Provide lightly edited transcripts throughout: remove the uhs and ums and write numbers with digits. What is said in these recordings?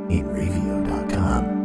interwebs.com.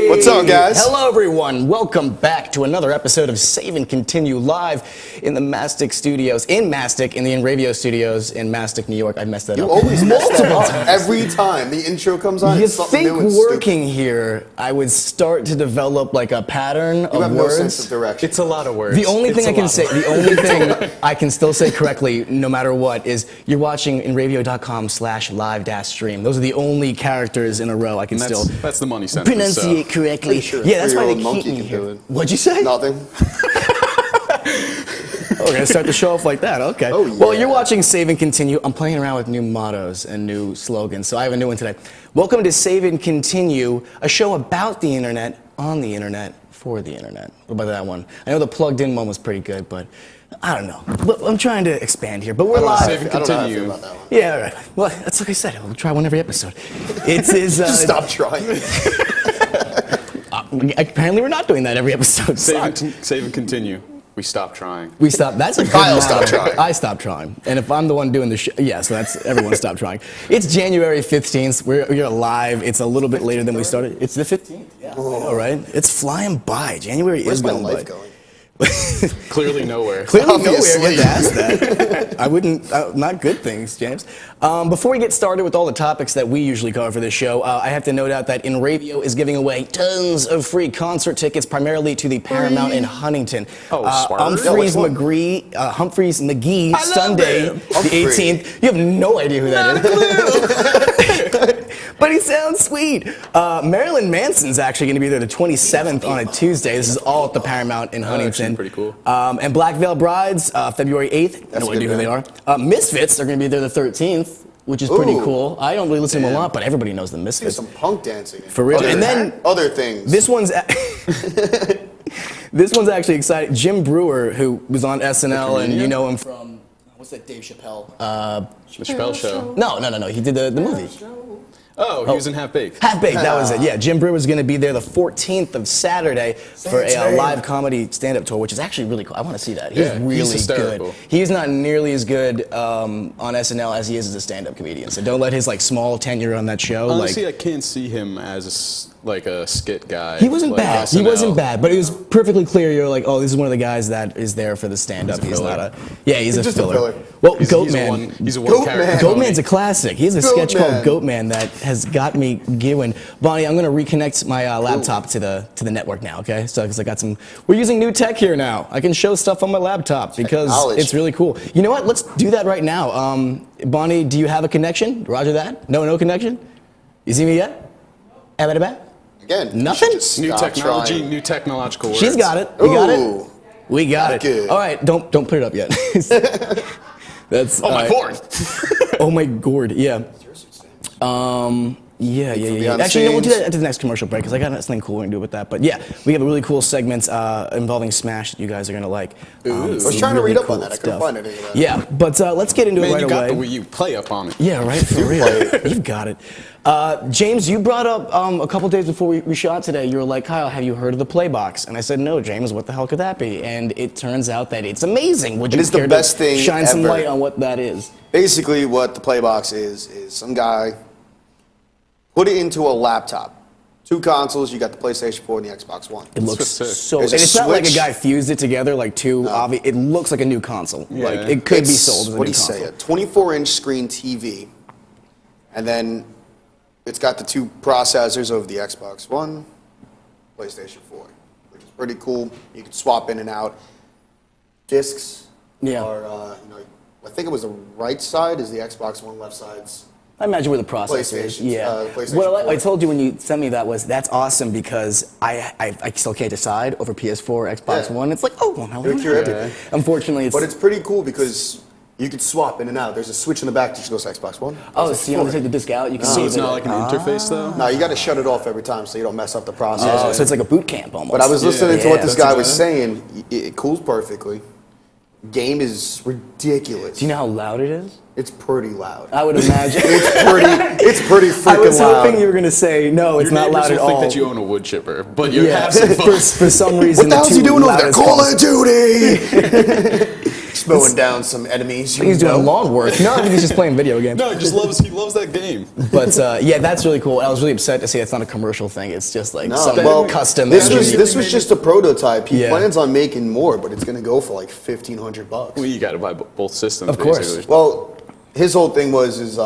What's up, guys? Hello, everyone. Welcome back to another episode of Save and Continue live in the Mastic Studios, in Mastic, in the Enravio Studios in Mastic, New York. I messed that up. You always mess that up every time the intro comes on. You It's something think new and working here, I would start to develop like a pattern of You have no words? sense of direction. It's a lot of words. The only thing I can say, the only thing thing I can still say correctly, no matter what, is you're watching enravio.com/live-stream. Those are the only characters in a row I can still that's the money sentence. pronunciate correctly. Sure, Yeah, that's why they three-year-old keep me monkey can do here. it. What'd you say? Nothing. Oh, we're gonna start the show off like that. Okay. Oh, yeah. Well, you're watching Save and Continue. I'm playing around with new mottos and new slogans, so I have a new one today. Welcome to Save and Continue, a show about the internet, on the internet, for the internet. What about that one? I know the plugged-in one was pretty good, but I don't know. I'm trying to expand here, but we're live. Save and I don't know how I feel Continue. about that one. Yeah, all right. Well, that's like I said. We'll try one every episode. It is. Just stop trying. Apparently, we're not doing that every episode. Save and continue. We stop trying. We stopped. That's a good Kyle motto. stopped trying. I stopped trying. And if I'm the one doing the show, yeah, so that's everyone stopped trying. It's January 15th. We're live. It's a little bit later than we started. It's the 15th. Yeah. All right. It's flying by. January Where's is my going life by. going? Clearly nowhere. Clearly Obviously. nowhere to ask that. I wouldn't, not good things, James. Before we get started with all the topics that we usually cover for this show, I have to note out that Enravio is giving away tons of free concert tickets, primarily to the Paramount in Huntington. Oh, smart. Humphreys Yeah, which McGee, Sunday, him. the 18th. You have no idea who that is. But he sounds sweet. Marilyn Manson's actually going to be there the 27th on a Tuesday. This is all at the Paramount in Huntington. pretty cool. And Black Veil Brides, February 8th. That's No a good idea who they band. are. Misfits are going to be there the 13th, which is pretty Ooh. cool. I don't really listen to them a lot, but everybody knows the Do Misfits. some punk dancing. For real. Other And then other things. This one's this one's actually exciting. Jim Brewer, who was on SNL, and you know him from what's that Dave Chappelle? The Chappelle Show. No. He did the movie. Oh, he was in Half Baked. Half Baked, that was it. Yeah, Jim Brewer's going to be there the 14th of Saturday for a live comedy stand-up tour, which is actually really cool. I want to see that. He's Yeah, really he's hysterical. good. He's not nearly as good on SNL as he is as a stand-up comedian. So don't let his like small tenure on that show. Honestly, I can't see him as a skit guy. He wasn't like bad. He SNL. wasn't bad, but it was perfectly clear. You're like, oh, this is one of the guys that is there for the stand-up. He's a He's filler. not a. Yeah, he's a just a filler. filler. Well, He's a Goatman. He's a Goat one character. Man. pony. Goatman's a classic. He has a Goat sketch called Man. Goatman that has got me going. Bonnie, I'm going to reconnect my laptop to the network now, okay? So, because I got some, we're using new tech here now. I can show stuff on my laptop because Technology. it's really cool. You know what? Let's do that right now. Bonnie, do you have a connection? Roger that. No connection. You see me yet? Abba-dabba? Again. you Nothing? should just New stop technology, trying. new technological words. She's got it. We got Ooh. it. We got it. Good. All right, don't put it up yet. That's Oh my gourd. Oh my gourd. Yeah. Yeah. behind the Actually, no, we'll do scenes. that after the next commercial break because I got something cool we can do with that. But yeah, we have a really cool segment involving Smash that you guys are gonna like. I was some trying to really read up cool on that. I couldn't stuff. find anything of that. Yeah, but let's get into Man, it right you got away. the Wii U. Play up on it. Yeah, right, for real. You've got it. James, you brought up a couple days before we shot today, you were like, Kyle, have you heard of the Playbox? And I said, no, James, what the hell could that be? And it turns out that it's amazing. Would you is the care best to thing shine some ever. light on what that is? Basically, what the Playbox is some guy put it into a laptop. Two consoles, you got the PlayStation 4 and the Xbox One. It looks sick. so, There's and a it's not like a switch. guy fused it together like two, it looks like a new console. Yeah. Like, it could be It's, sold as a what new do you console. say, a 24-inch screen TV, and then it's got the two processors of the Xbox One, PlayStation 4, which is pretty cool. You can swap in and out. Discs Yeah. are, I think it was the right side is the Xbox One, left side's I imagine where the processor is. PlayStation, Yeah. PlayStation What 4. I told you when you sent me that's awesome because I still can't decide over PS4, Xbox Yeah. One. It's like, oh, well, now It'll cure everything. Unfortunately, it's. But it's pretty cool because you can swap in and out. There's a switch in the back that just goes to Xbox One. Oh, so you don't have to take the disc out? You can So save it's it. not like an interface though? No, you got to shut it off every time so you don't mess up the process. Oh, so it's like a boot camp almost. But I was listening to what this that's guy was about saying. It cools perfectly. Game is ridiculous. Do you know how loud it is? It's pretty loud. I would imagine. It's pretty freaking I was loud. hoping you were going to say, no, it's Your not neighbors loud at will think all. that you own a wood chipper, but you Yeah, have some fun. for some reason. What the hell's two he doing over there? loudest Call calls- of Duty! He's mowing down some enemies. He's doing lawn work. No, I think he's just playing video games. No, he loves that game. But yeah, that's really cool. I was really upset to see it's not a commercial thing. It's just like No, some well, custom. This engineered- was just a prototype. He Yeah. plans on making more, but it's going to go for like $1,500. Well, you got to buy both systems. Of course. Basically. Well, his whole thing is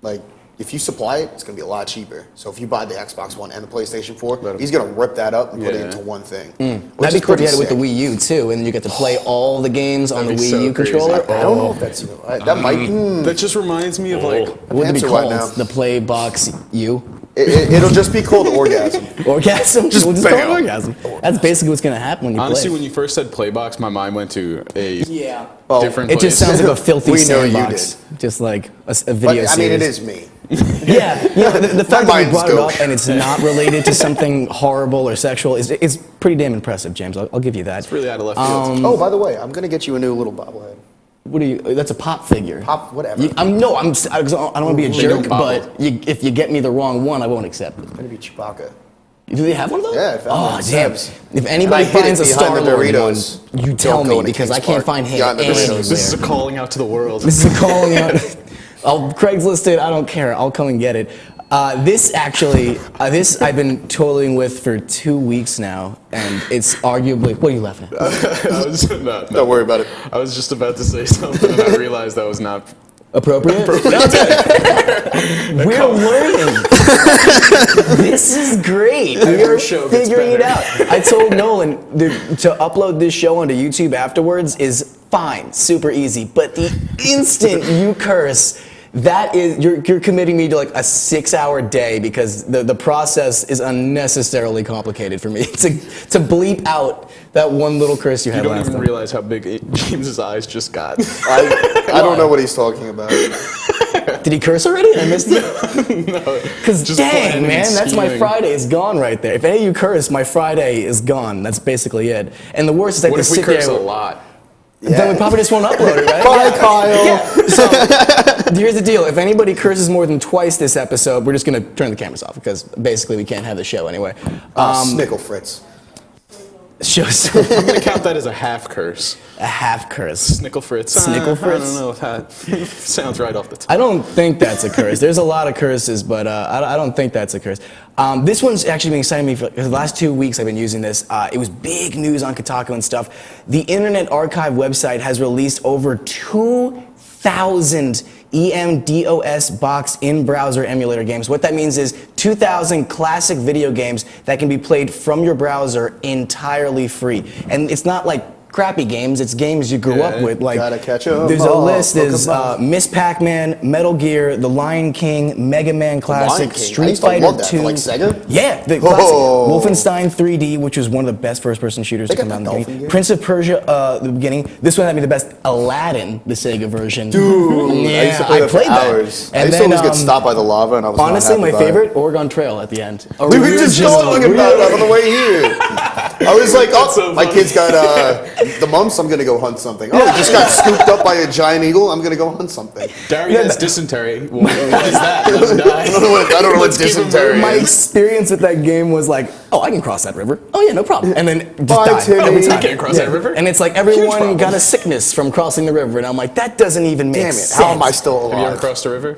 like if you supply it, it's going to be a lot cheaper. So if you buy the Xbox One and the PlayStation 4, he's going to rip that up and put it Yeah. into one thing. That'd be cool if you had it with the Wii U too, and then you get to play all the games on the That'd be Wii so U crazy. controller. I don't know if that's that might. That just reminds me of like What would it be Pants are wet called? now. The Play Box U? It'll just be called Orgasm. Orgasm? Just We'll just call it bam. orgasm. That's basically what's going to happen when you honestly, play. when you first said Playbox, my mind went to a Yeah. Well, different. It just place. sounds like a filthy We know you sandbox. Just like a But video I mean, it series. is me. Yeah, you know, the fact that mind's you brought it gauche. up and it's not related to something horrible or sexual is pretty damn impressive, James. I'll give you that. It's really out of left field. Oh, by the way, I'm going to get you a new little bobblehead. What are you? That's a pop figure. Pop, whatever. I don't want to be a They jerk, don't bobble. but if you get me the wrong one, I won't accept it. It's going to be Chewbacca. Do they have one of those? Yeah, I found Oh, one at damn. Seb's. If And anybody I hid it finds a behind the Star-Lord one, Doritos. you tell Don't go me to because I King's can't Park. find him Behind the Doritos. anywhere. This is a calling out to the world. This is a calling out. I'll Craigslist it. I don't care. I'll come and get it. This I've been toiling with for 2 weeks now, and it's arguably. What are you laughing at? Don't worry about it. I was just about to say something, and I realized that was not. Appropriate? We're learning. This is great. We're show gets figuring it better. out. I told Nolan to upload this show onto YouTube afterwards is fine, super easy. But the instant you curse, that is you're committing me to like a 6-hour day because the process is unnecessarily complicated for me to bleep out that one little curse you You had don't last even time. realize how big James's eyes just got. I don't know what he's talking about. Did he curse already? I missed it. No, Because just dang, planning and man, that's my scheming. Friday is gone right there. If any of you curse, my Friday is gone. That's basically it. And the worst is I have What to if we sit curse a there. lot? Then we probably just won't upload it, right? Bye, Kyle. Yeah. So here's the deal: if anybody curses more than twice this episode, we're just gonna turn the cameras off because basically we can't have the show anyway. Snickle Fritz. Shows I'm gonna count that as a half curse. a half curse. Snickle Fritz. Snickle I Fritz? don't know if that sounds right off the top. I don't think that's a curse. There's a lot of curses, but I don't think that's a curse. This one's actually been exciting me for the last 2 weeks. I've been using this. It was big news on Kotaku and stuff. The Internet Archive website has released over 2,000 EMDOS box in-browser emulator games. What that means is 2,000 classic video games that can be played from your browser entirely free. And it's not like crappy games, it's games you grew up with. Like, Gotta catch 'em there's a all, list. There's Pokemon. Miss Pac-Man, Metal Gear, The Lion King, Mega Man Classic, King. I Street used to Fighter love that 2. for, like, Sega? Yeah, the classic. Oh. Wolfenstein 3D, which was one of the best first-person shooters to They come got out in that the Dolphin beginning. game? Prince of Persia, the beginning. This one had me the best. Aladdin, the Sega version. Dude, yeah, I used to play that for played hours. that. I used to always get stopped by the lava, and I was Honestly, not my happy about favorite, Oregon Trail at the end. We were just talking about it on the way here. I was like, oh, so my funny. kid's got the mumps. I'm gonna go hunt something. Oh, he just got scooped up by a giant eagle. I'm gonna go hunt something. Barry has dysentery. What is that? He doesn't die. I don't know what Let's give him dysentery My is. experience with that game was like, oh, I can cross that river. Oh yeah, no problem. And then just Bye, die Timmy. every You time. can't cross that river? And it's like Huge everyone problem. got a sickness from crossing the river, and I'm like, that doesn't even make Damn it! sense. How am I still Have you ever alive? crossed a river?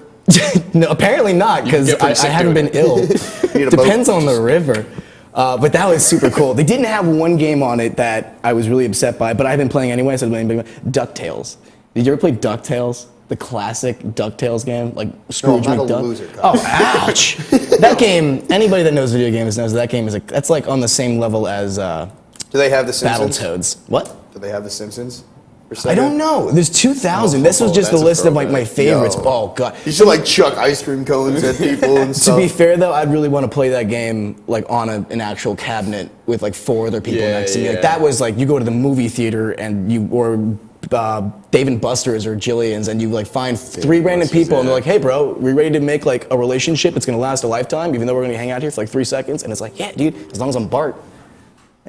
No, apparently not, because get pretty I sick haven't doing been ill. Need a boat. Depends on the river. But that was super cool. They didn't have one game on it that I was really upset by, but I've been playing anyway, so I've been playing DuckTales. Did you ever play DuckTales? The classic DuckTales game? Like Scrooge I'm not a McDuck? loser, Kyle. Oh, ouch! That game, anybody that knows video games knows that game is that's like on the same level as Do they have the Simpsons? Battletoads. What? Do they have the Simpsons? per second? I don't know. There's 2,000. This was just the that's a list of like my throwback. favorites. Yo. Oh god. You should like chuck ice cream cones at people and To stuff. be fair though, I'd really want to play that game like on an actual cabinet with like 4 other people Yeah, next to me. Like yeah. that was like you go to the movie theater and you or Dave and Buster's or Jillian's and you like find 3 random Buster's, people and they're yeah. like, hey bro, we ready to make like a relationship? It's gonna last a lifetime, even though we're gonna hang out here for like 3 seconds. And it's like, yeah, dude, as long as I'm Bart.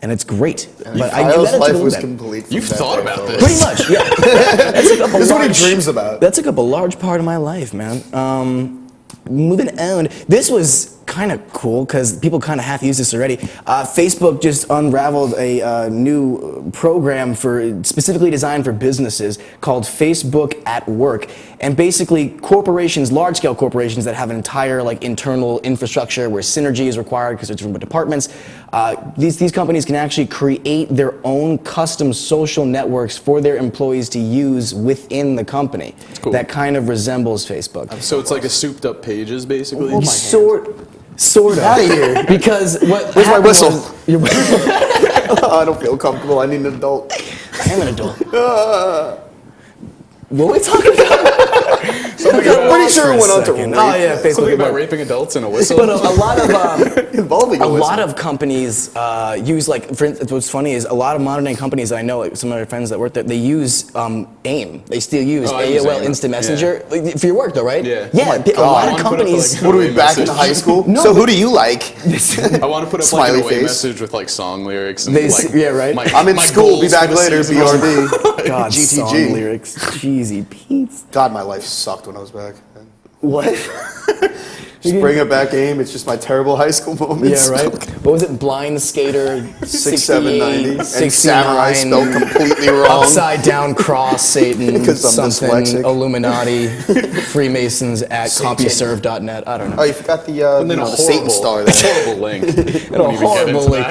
And it's great. But Kyle's that life took a was little bit. complete. from You've that thought day about forward. this. Pretty much, yeah. That took up a This is what he large- dreams about. That took up a large part of my life, man. Moving on. This was kind of cool because people kind of half use this already. Facebook just unraveled a new program specifically designed for businesses called Facebook at Work. And basically, corporations, large-scale corporations that have an entire like internal infrastructure where synergy is required because it's different departments. These companies can actually create their own custom social networks for their employees to use within the company. cool. That kind of resembles Facebook. So it's like a souped up pages, basically. Oh my Sort of. Out of here. Because what Where's my happened whistle? was- your- I don't feel comfortable. I need an adult. I am an adult. What were we talking about? I'm pretty sure it went on to rape. Oh yeah, Facebook. Something about at Work. raping adults in a whistle. But a lot of Involving a lot of companies use like. For instance, what's funny is a lot of modern day companies that I know, like some of my friends that work there, they use AIM. They still use Oh, I use AOL AIM. Instant Messenger like, for your work, though, right? Yeah. Yeah. Oh my a lot God. of I wanna put up, companies. like, What are we away back in message. high school? No, So but- who do you like? I want to put up Smiley like an away face. message with like song lyrics. And, They like, s- yeah, right. I'm in my school. Be goals back for the later. season. BRB. God, song GTG. lyrics. Cheesy Pete's. God, my life sucked when I was back. What? Just bring it back, game. It's just my terrible high school moments. Yeah, right. What was it? Blind Skater 6790 and 69, samurai spelled completely wrong. Upside down cross, Satan, 'Cause I'm something, dyslexic. Illuminati, Freemasons at CompuServe.net. I don't know. Oh, you forgot the And then a the Satan star there. horrible link. And a horrible link.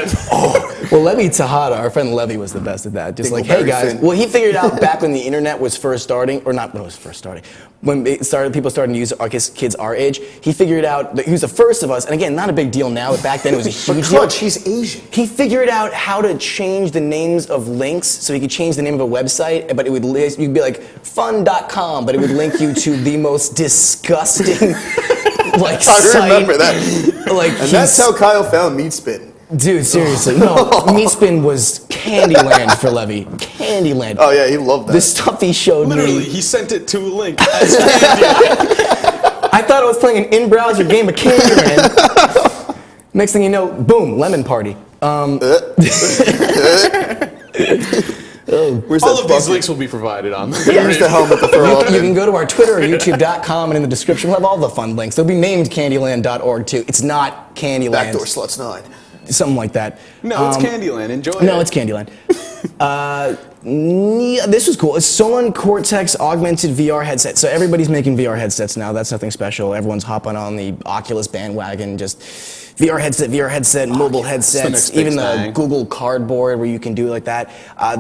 Well, Levi Tejada, our friend Levi, was the best at that. Just like, hey Dingleberry guys. Finn. Well, he figured out back when the internet was first starting, or not when it was first starting, when it started, people started to use our kids our age. He figured out that he was the first of us, and again, not a big deal now, but back then it was a But huge deal. Clutch, he's Asian. He figured out how to change the names of links so he could change the name of a website, but it would you'd be like fun.com, but it would link you to the most disgusting like I site. remember that. Like And that's how Kyle found Meat Spin. dude, seriously, no. Meatspin was Candyland for Levy. Candyland. Oh yeah, he loved that. The stuff he showed Literally, me. he sent it to a link. As candy. I thought I was playing an in-browser game of Candyland. Next thing you know, boom, lemon party. Where's All that of these bucket? links will be provided on. Where's the helmet to throw up You in? can go to our Twitter or YouTube.com, and in the description we'll have all the fun links. They'll be named Candyland.org too. It's not Candyland. Backdoor Sluts 9. Something like that. No, it's Candyland. Enjoy it. No, it's Candyland. Yeah, this was cool. It's Solon Cortex augmented VR headset. So everybody's making VR headsets now. That's nothing special. Everyone's hopping on the Oculus bandwagon. Just VR headset, mobile headsets, next big even the thing. Google Cardboard where you can do it like that.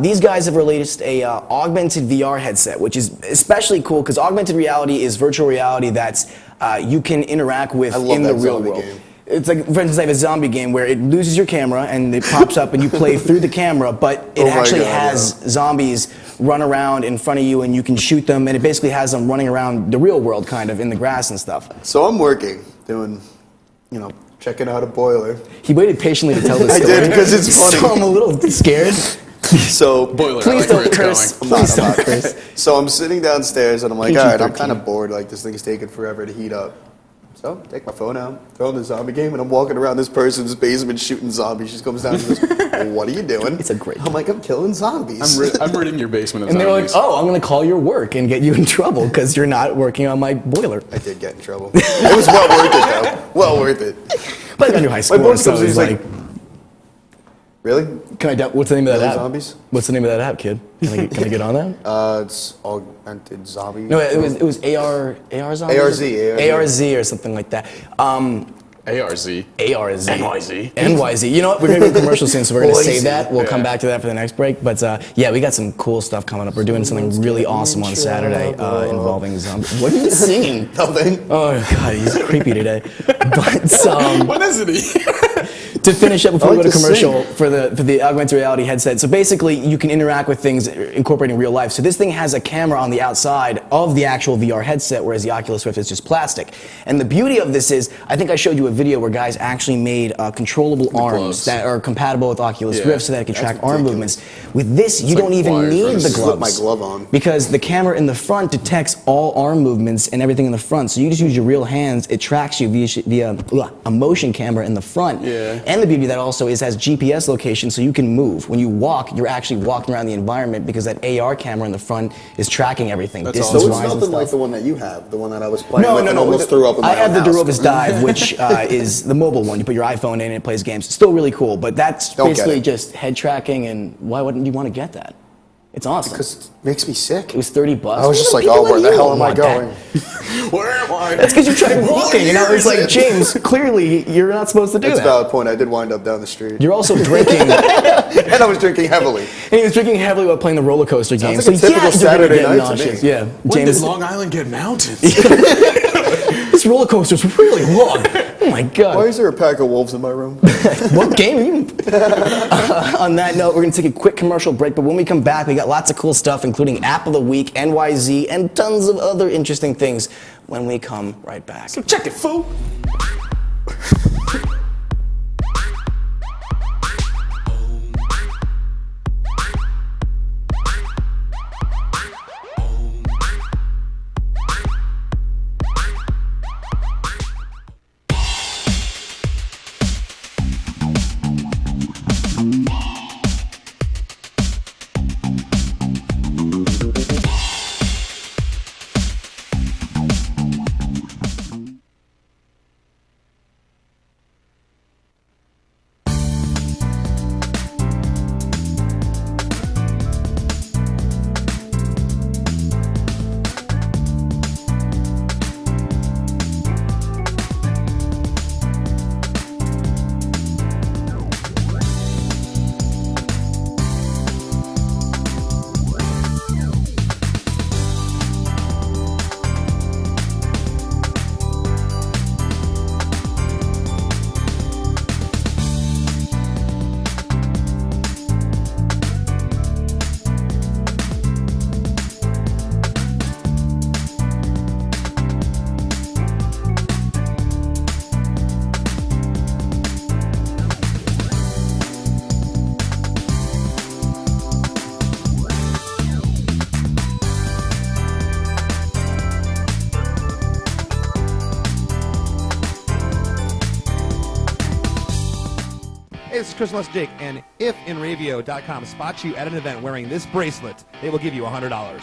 These guys have released a augmented VR headset, which is especially cool because augmented reality is virtual reality that's you can interact with love in the that real zombie world. game. It's like, for instance, I have a zombie game where it loses your camera and it pops up and you play through the camera, but it Oh my actually God, has zombies run around in front of you and you can shoot them, and it basically has them running around the real world kind of in the grass and stuff. So I'm working, doing, checking out a boiler. He waited patiently to tell this I story. did, 'cause it's funny. So I'm a little scared. So Boiler. Please I like where don't it's curse. going. Please don't curse. So I'm sitting downstairs and I'm like, all right, I'm PG-13. kind of bored. Like this thing's taking forever to heat up. So take my phone out, throw in the zombie game, and I'm walking around this person's basement shooting zombies. She comes down and goes, well, "What are you doing?" It's a great I'm like, "I'm killing zombies." I'm ridding your basement of And they were like, zombies. oh, I'm going to call your work and get you in trouble because you're not working on my boiler. I did get in trouble. It was well worth it though. Well worth it. But I knew high school. boss So comes in, he's he's like, Really? what's the name of that Really app? zombies? What's the name of that app, kid? Can I get on that? It's augmented zombie. No, it was AR zombies? ARZ. or something like that. ARZ. ARZ. NYZ. NYZ. You know what? We're going to go commercial soon, so we're going to save Boise. that. We'll come Yeah. back to that for the next break. But yeah, we got some cool stuff coming up. We're doing something really awesome on Saturday involving zombies. What are you singing? Nothing. Oh, God, he's creepy today. But, When isn't he? To finish up before I we like go to to commercial sing. for the augmented reality headset. So basically, you can interact with things incorporating real life. So this thing has a camera on the outside of the actual VR headset, whereas the Oculus Rift is just plastic. And the beauty of this is, I think I showed you a video where guys actually made controllable arms gloves. that are compatible with Oculus Yeah, Rift, so that it can track arm ridiculous. movements. With this, you like don't even wires need running. the Slip gloves. my glove on. Because the camera in the front detects all arm movements and everything in the front. So you just use your real hands. It tracks you via a motion camera in the front. Yeah. And the beauty of that also is it has GPS location, so you can move. When you walk, you're actually walking around the environment because that AR camera in the front is tracking everything. That's distance So awesome. it's wise and nothing like stuff. the one that you have, the one that I was playing No, with no, and no. almost threw up in my I have the own house. Durovas Dive, which is the mobile one. You put your iPhone in and it plays games. It's still really cool, but that's Don't get basically it. just head tracking, and why wouldn't you want to get that? It's awesome. Because it makes me sick. It was $30. I was just like, People oh, where the you hell am I want that. going? Where am I? That's because you tried walking, and I was year is like, it? James, clearly you're not supposed to do That's a that. valid point. I did wind up down the street. You're also drinking, and And I was drinking heavily. he was drinking heavily while playing the roller coaster game. like a typical you're gonna Saturday get night to nauseous. me. Yeah, When James, did Long Island get mountains? this roller coaster's really long. Oh my God. Why is there a pack of wolves in my room? What game are you? On that note, we're going to take a quick commercial break, but when we come back, we got lots of cool stuff, including App of the Week, NYZ, and tons of other interesting things when we come right back. So check it, fool. Hey, this is Chris Jake, and if InRavio.com spots you at an event wearing this bracelet, they will give you $100.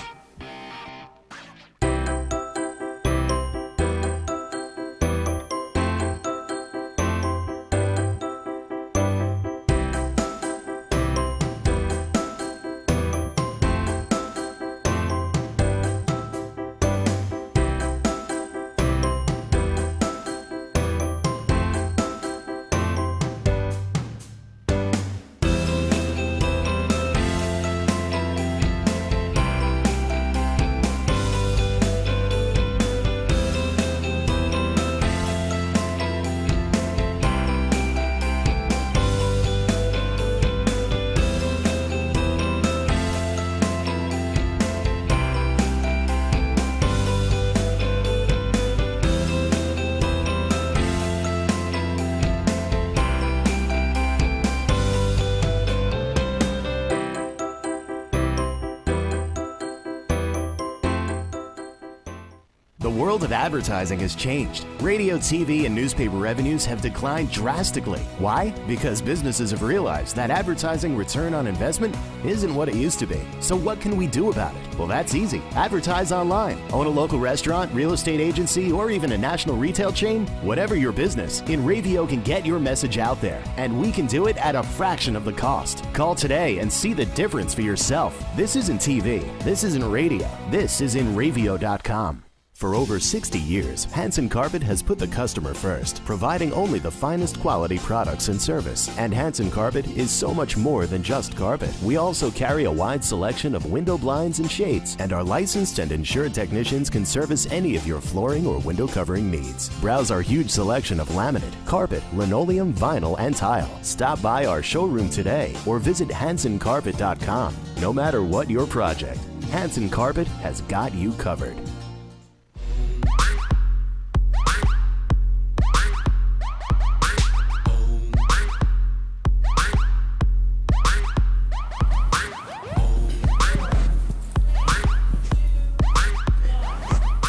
The world of advertising has changed. Radio, TV, and newspaper revenues have declined drastically. Why? Because businesses have realized that advertising return on investment isn't what it used to be. So what can we do about it? Well, that's easy. Advertise online. Own a local restaurant, real estate agency, or even a national retail chain? Whatever your business, InRavio can get your message out there, and we can do it at a fraction of the cost. Call today and see the difference for yourself. This isn't TV. This isn't radio. This is InRavio.com. For over 60 years, Hanson Carpet has put the customer first, providing only the finest quality products and service. And Hanson Carpet is so much more than just carpet. We also carry a wide selection of window blinds and shades, and our licensed and insured technicians can service any of your flooring or window covering needs. Browse our huge selection of laminate, carpet, linoleum, vinyl, and tile. Stop by our showroom today or visit hansoncarpet.com. No matter what your project, Hanson Carpet has got you covered.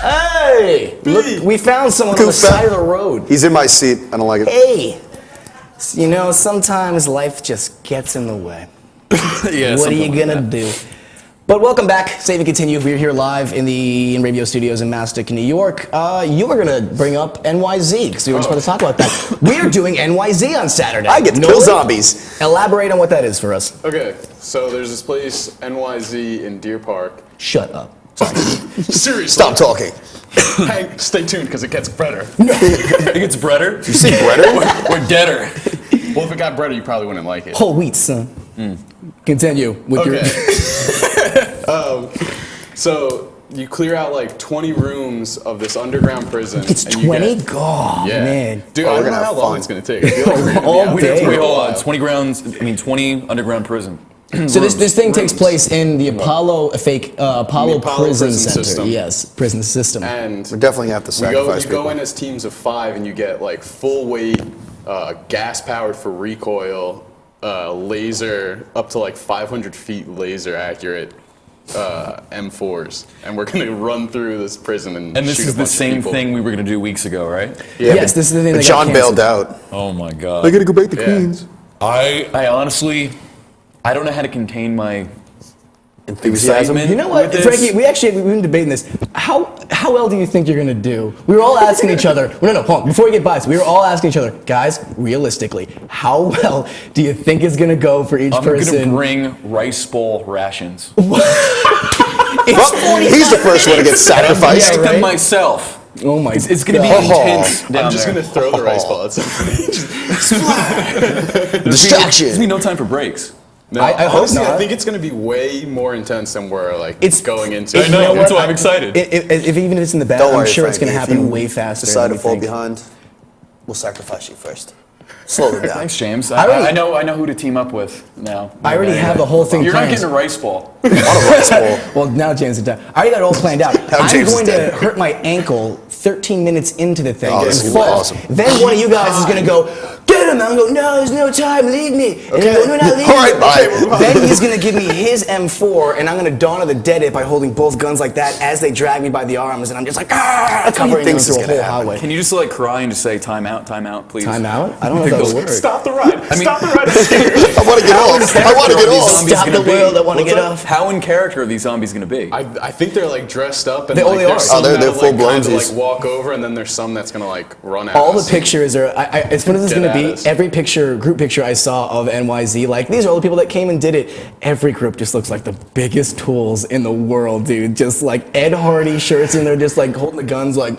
Hey! Look, we found someone on the side of the road. He's in my seat. I don't like it. Hey! You know, sometimes life just gets in the way. Yeah. What are you gonna do? But welcome back, Save and Continue. We're here live in the radio studios in Mastic, New York. You were gonna bring up NYZ because we were just going to talk about that. We are doing NYZ on Saturday. I get to kill Nolan, zombies. Elaborate on what that is for us. Okay, so there's this place, NYZ, in Deer Park. Shut up. Seriously. Stop talking. Hey, stay tuned because it gets better. It gets breader. You see Bretter? Or deader. Well, if it got better, you probably wouldn't like it. Whole wheat, son. Continue with your... So you clear out like 20 rooms of this underground prison. It's and you 20? get- God, Yeah. man. Dude, Oh, I we're don't know gonna how have long fun. it's going to take. I feel like we're gonna be All out day. here Wait, for a hold while. on. 20 grounds. I mean, 20 underground prison. So this thing takes Rooms. place in the Apollo Apollo Apollo Prison prison Center. system. Yes, prison system. And We're definitely have to we go, sacrifice you go people. in as teams of 5 and you get like full weight, gas powered for recoil, laser up to like 500 feet laser accurate M4s, and we're gonna run through this prison and And this shoot is a the bunch of same people. thing we were going to do weeks ago, right? Yeah, Yes, this is the thing but that John got bailed canceled. out. Oh my God. I gotta go back to Yeah. Queens. I honestly, I don't know how to contain my Enthusiasm. excitement. You know what, with this. Frankie? We've been debating this. How well do you think you're gonna do? We were all asking each other. Well, no, hold on. Before we get by, we were all asking each other, guys. Realistically, how well do you think it's gonna go for each I'm going to person? bring rice bowl rations. Well, he's the first one to get sacrificed. Yeah, Make them right? myself. Oh my! It's going to be God. intense down I'm just there. gonna throw the rice ball at somebody. Distraction. There's no time for breaks. No, I hope honestly, not. I think it's gonna be way more intense than we're like It's going into. I know, that's why I'm excited. If even if it's in the back, Don't I'm worry, sure it's Frankie. gonna If happen you way faster. Decide than to we fall think. behind. We'll sacrifice you first. Slow them down. Thanks, James. I already- I know who to team up with now. I already have the whole thing You're not planned. getting a rice ball. On a rice bowl. Well, now James is done. I already got it all planned out. I'm James is going to dead. hurt my ankle 13 minutes into the thing. Oh, and this is fall. awesome. Then one of you guys is going to go, get him. I'm going to go, no, there's no time. Leave me. And you go, no, not leave All right, me. bye. Then he's going to give me his M4, and I'm going to Dawn of the Dead it by holding both guns like that as they drag me by the arms, and I'm just like, ah, That's what he covering them thinks through is a gonna whole happen. highway. Can you just like cry and just say time out, please? Time out? I don't know if that would work. Stop the ride! mean- Stop the ride! I want to get off. I want to get These off. zombies Stop gonna the world, I wanna What's get up? off. How in character are these zombies going to be? I think they're like dressed up and They- oh, like they are. there's some Oh, they're that'll, like, full-blown kinda, Z's. like walk over, and then there's some that's gonna like run at All the us. pictures are, as fun as it's Get going to at be, us. every group picture I saw of NYZ, like, these are all the people that came and did it. Every group just looks like the biggest tools in the world, dude. Just like Ed Hardy shirts, and they're just like holding the guns, like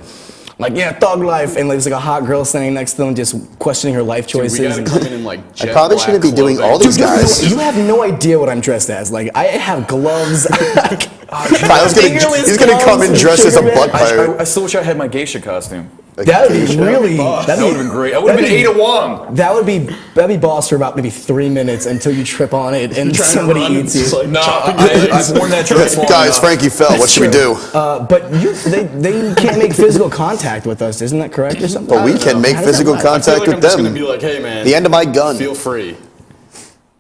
yeah, thug life. And there's like a hot girl standing next to them, just questioning her life Dude, choices. we gotta and- come in like jet probably black shouldn't be doing clothing. all these Dude, guys. you have no idea what I'm dressed as. Like, I have gloves. Kyle's Fingerless he's gonna come in gloves, dressed as a sugar butt man. pirate. I still wish I had my geisha costume. That'd be really. That would have been great. I would have been Ada Wong. That'd be boss for about maybe 3 minutes until you trip on it and somebody eats you. No, I've worn that dress long Guys, enough. Frankie fell. What should we do? But they can't make physical contact with us, isn't that correct or something? But we I don't can know. make How does that physical work? I feel contact like I'm with just gonna them. be like, hey man, The end of my gun. feel free.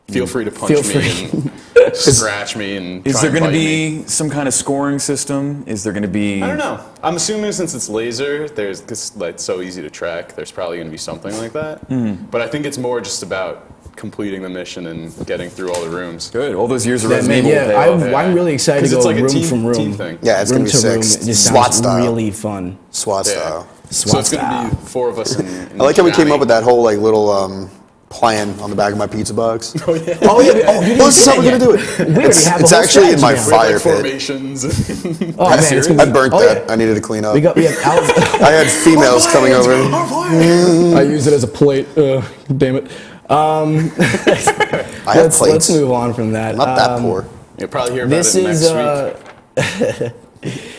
Feel free to punch Feel me free. and scratch me and Is try there and going to bite me. be some kind of scoring system? Is there going to be? I don't know. I'm assuming since it's laser, there's cause like it's so easy to track. There's probably going to be something like that. But I think it's more just about completing the mission and getting through all the rooms. Good. All those years of Yeah, Resident man, Evil yeah, pay off. I'm really excited to 'Cause go it's like a room team- from room. team thing. Yeah, it's room gonna be to room. sick. It just SWAT sounds style. really fun. SWAT Yeah. style. So it's going style. to be 4 of us in I like how we came Johnny. up with that whole like little plan on the back of my pizza box. Oh, yeah. Oh, you didn't This is do how that we're gonna yet. do it. We already have a It's whole actually in my strategy now. fire Like pit. formations. Oh, man, it's gonna I be- burnt oh, that. yeah. I needed to clean up. We have I had females coming over. I use it as a plate. Damn it. I have Let's plates. move on from that. Not that poor. You'll probably hear about This it is. next week.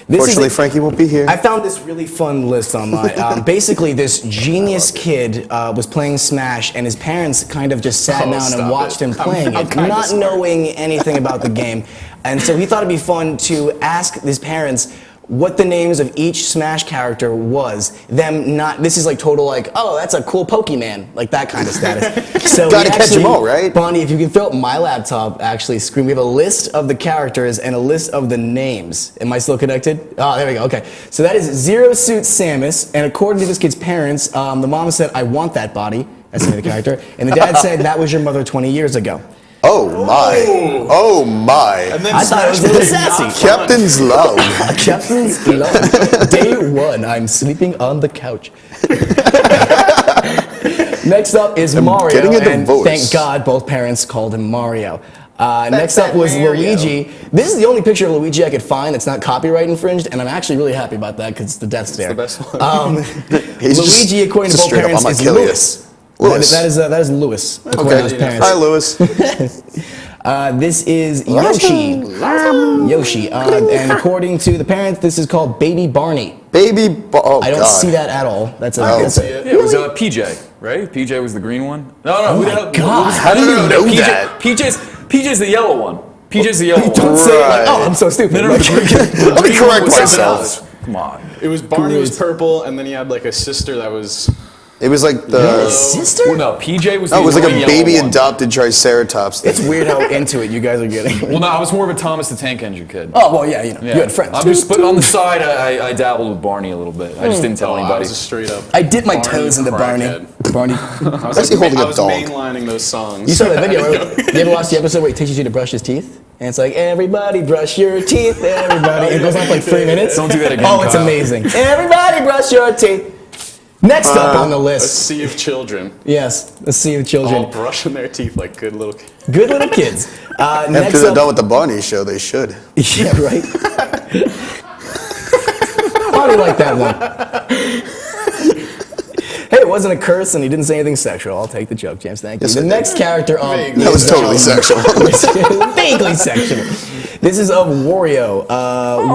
Fortunately, Frankie won't be here. I found this really fun list online. Basically, this genius kid was playing Smash, and his parents kind of just sat Oh, down stop and watched it. him playing I'm it, kinda not smart. knowing anything about the game. And so he thought it'd be fun to ask his parents what the names of each Smash character was. Them not. This is like total like, oh, that's a cool Pokemon, like that kind of status. So Gotta we catch 'em actually- all, right? Bonnie, if you can fill up my laptop, actually, screen. We have a list of the characters and a list of the names. Am I still connected? Oh, there we go. Okay. So that is Zero Suit Samus, and according to this kid's parents, the mom said, "I want that body." That's the name of the character, and the dad said, "That was your mother 20 years ago." Oh my. Oh my. I thought it was a little sassy. Captain's love. Captain's love. Day one, I'm sleeping on the couch. Next up is Mario, getting a and divorce. thank God both parents called him Mario. Next that up was Mario. Luigi. This is the only picture of Luigi I could find that's not copyright infringed, and I'm actually really happy about that because it's the death stare. the best one. He's Luigi, according to just both straight up parents, is on my Lewis. Lewis. That is Lewis. according to his Okay. parents. Hi, Lewis. This is Yoshi. Yoshi. And according to the parents, this is called Baby Barney. Oh, I don't God. see that at all. That's a. Oh. That's a Yeah, it was PJ, right? PJ was the green one. No, who the hell? God. How do you know PJ, that? PJ's the yellow one. PJ's the yellow one. Don't say it like, Right. oh, I'm so stupid. No, Like- Let me correct was something myself. else. Come on. It was Barney was Great. purple, and then he had like a sister that was. It was like the. Sister? Well, no, PJ was. No, the it was like a yellow baby one. adopted Triceratops thing. It's weird how into it you guys are getting. Well, no, I was more of a Thomas the Tank Engine kid. Oh well, yeah, you know, Yeah. you had friends. I'm just, but on the side, I dabbled with Barney a little bit. I just didn't tell I anybody. was a straight up. I dipped my Barney toes into Barney. crackhead. Barney. I was, Actually holding I a was dog. mainlining those songs. You saw that video? Right? You ever watched the episode where he teaches you to brush his teeth? And it's like, everybody brush your teeth, everybody. It goes on for like 3 minutes. Don't do that again, Oh, it's Kyle. amazing. Everybody brush your teeth. Next up on the a list. sea of children, Yes, a sea of all children. brushing their teeth like good little kids. Good little kids. After Next they're up. done with the Barney show, they should. Yeah, right. Probably like that one. Hey, it wasn't a curse and he didn't say anything sexual. I'll take the joke, James. Thank you. Yes, The I did. next character on Vaguely. That was totally sexual. vaguely sexual. This is of Wario.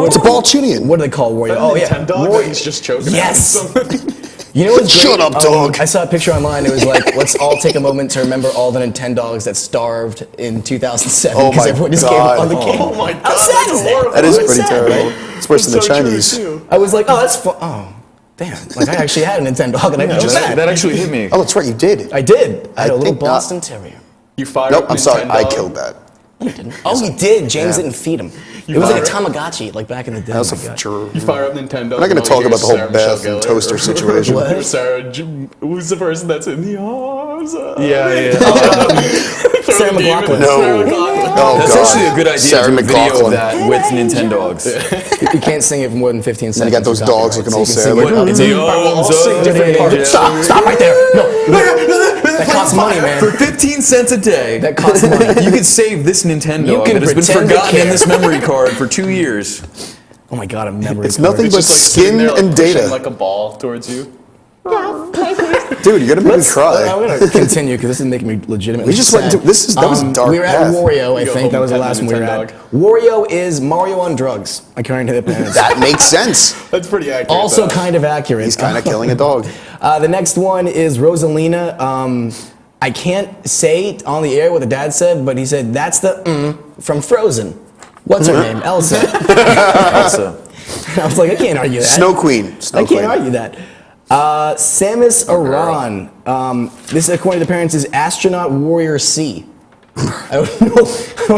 It's a Balchunian. What do they call Wario? Oh yeah, Nintendo dog that he's just choking. Yes. on something. You know what's great? Shut up, dog. I saw a picture online. It was like, let's all take a moment to remember all the Nintendo dogs that starved in 2007 Oh because my everyone just gave up on the God. game. Oh my How God, sad that's is that? horrible. That is It's pretty sad, terrible. right? It's worse than the So true, Chinese. too. I was like, oh, that's fun. Oh, damn. Like I actually had a Nintendo dog and I just That actually hit me. Oh, that's right, you did. I did. I had a I little think not. Boston Terrier. You fired Nope, up I'm sorry. I Nintendo. killed that. Oh, he did. James Yeah. didn't feed him. It was like a Tamagotchi, like back in the day. That was Oh my God. true. You fire up Nintendo. I'm not going to talk about the whole bath and toaster situation. What? Or Sarah, who's the person that's in the arms? Yeah. Sarah McLachlan. No. Sarah McLachlan. Oh, That's God. actually a good idea Sarah to do a video McLachlan. of that with Nintendo dogs. You can't sing it for more than 15 seconds. And you got those for dogs copyright, looking all so sad. you can Like, sing it up. I'll sing different parts. Stop right there. No. That costs money, man. For 15 cents a day, That costs money. you could save this Nintendo You can that has been pretend to forgotten in care. this memory card for 2 years. Oh my God, I'm never. It's nothing It's but just like sitting skin there, like, and pushing data. like a ball towards you. Dude, you're going to make me I'm cry. gonna continue because this is making me legitimately. We just went sad. into- that was a dark We were at path. Wario, I You go think home that was the and last pet one we were the at. Nintendo Wario is Mario on drugs, according to the parents. That makes sense. That's pretty accurate. Also though. kind of accurate. He's kind of killing a dog. The next one is Rosalina. I can't say it on the air what the dad said, but he said that's the from Frozen. What's her name? Elsa. Also, I was like, I can't argue that. Snow Queen. Snow I Queen. can't argue that. Samus Aran. This, according to the parents, is Astronaut Warrior C. I don't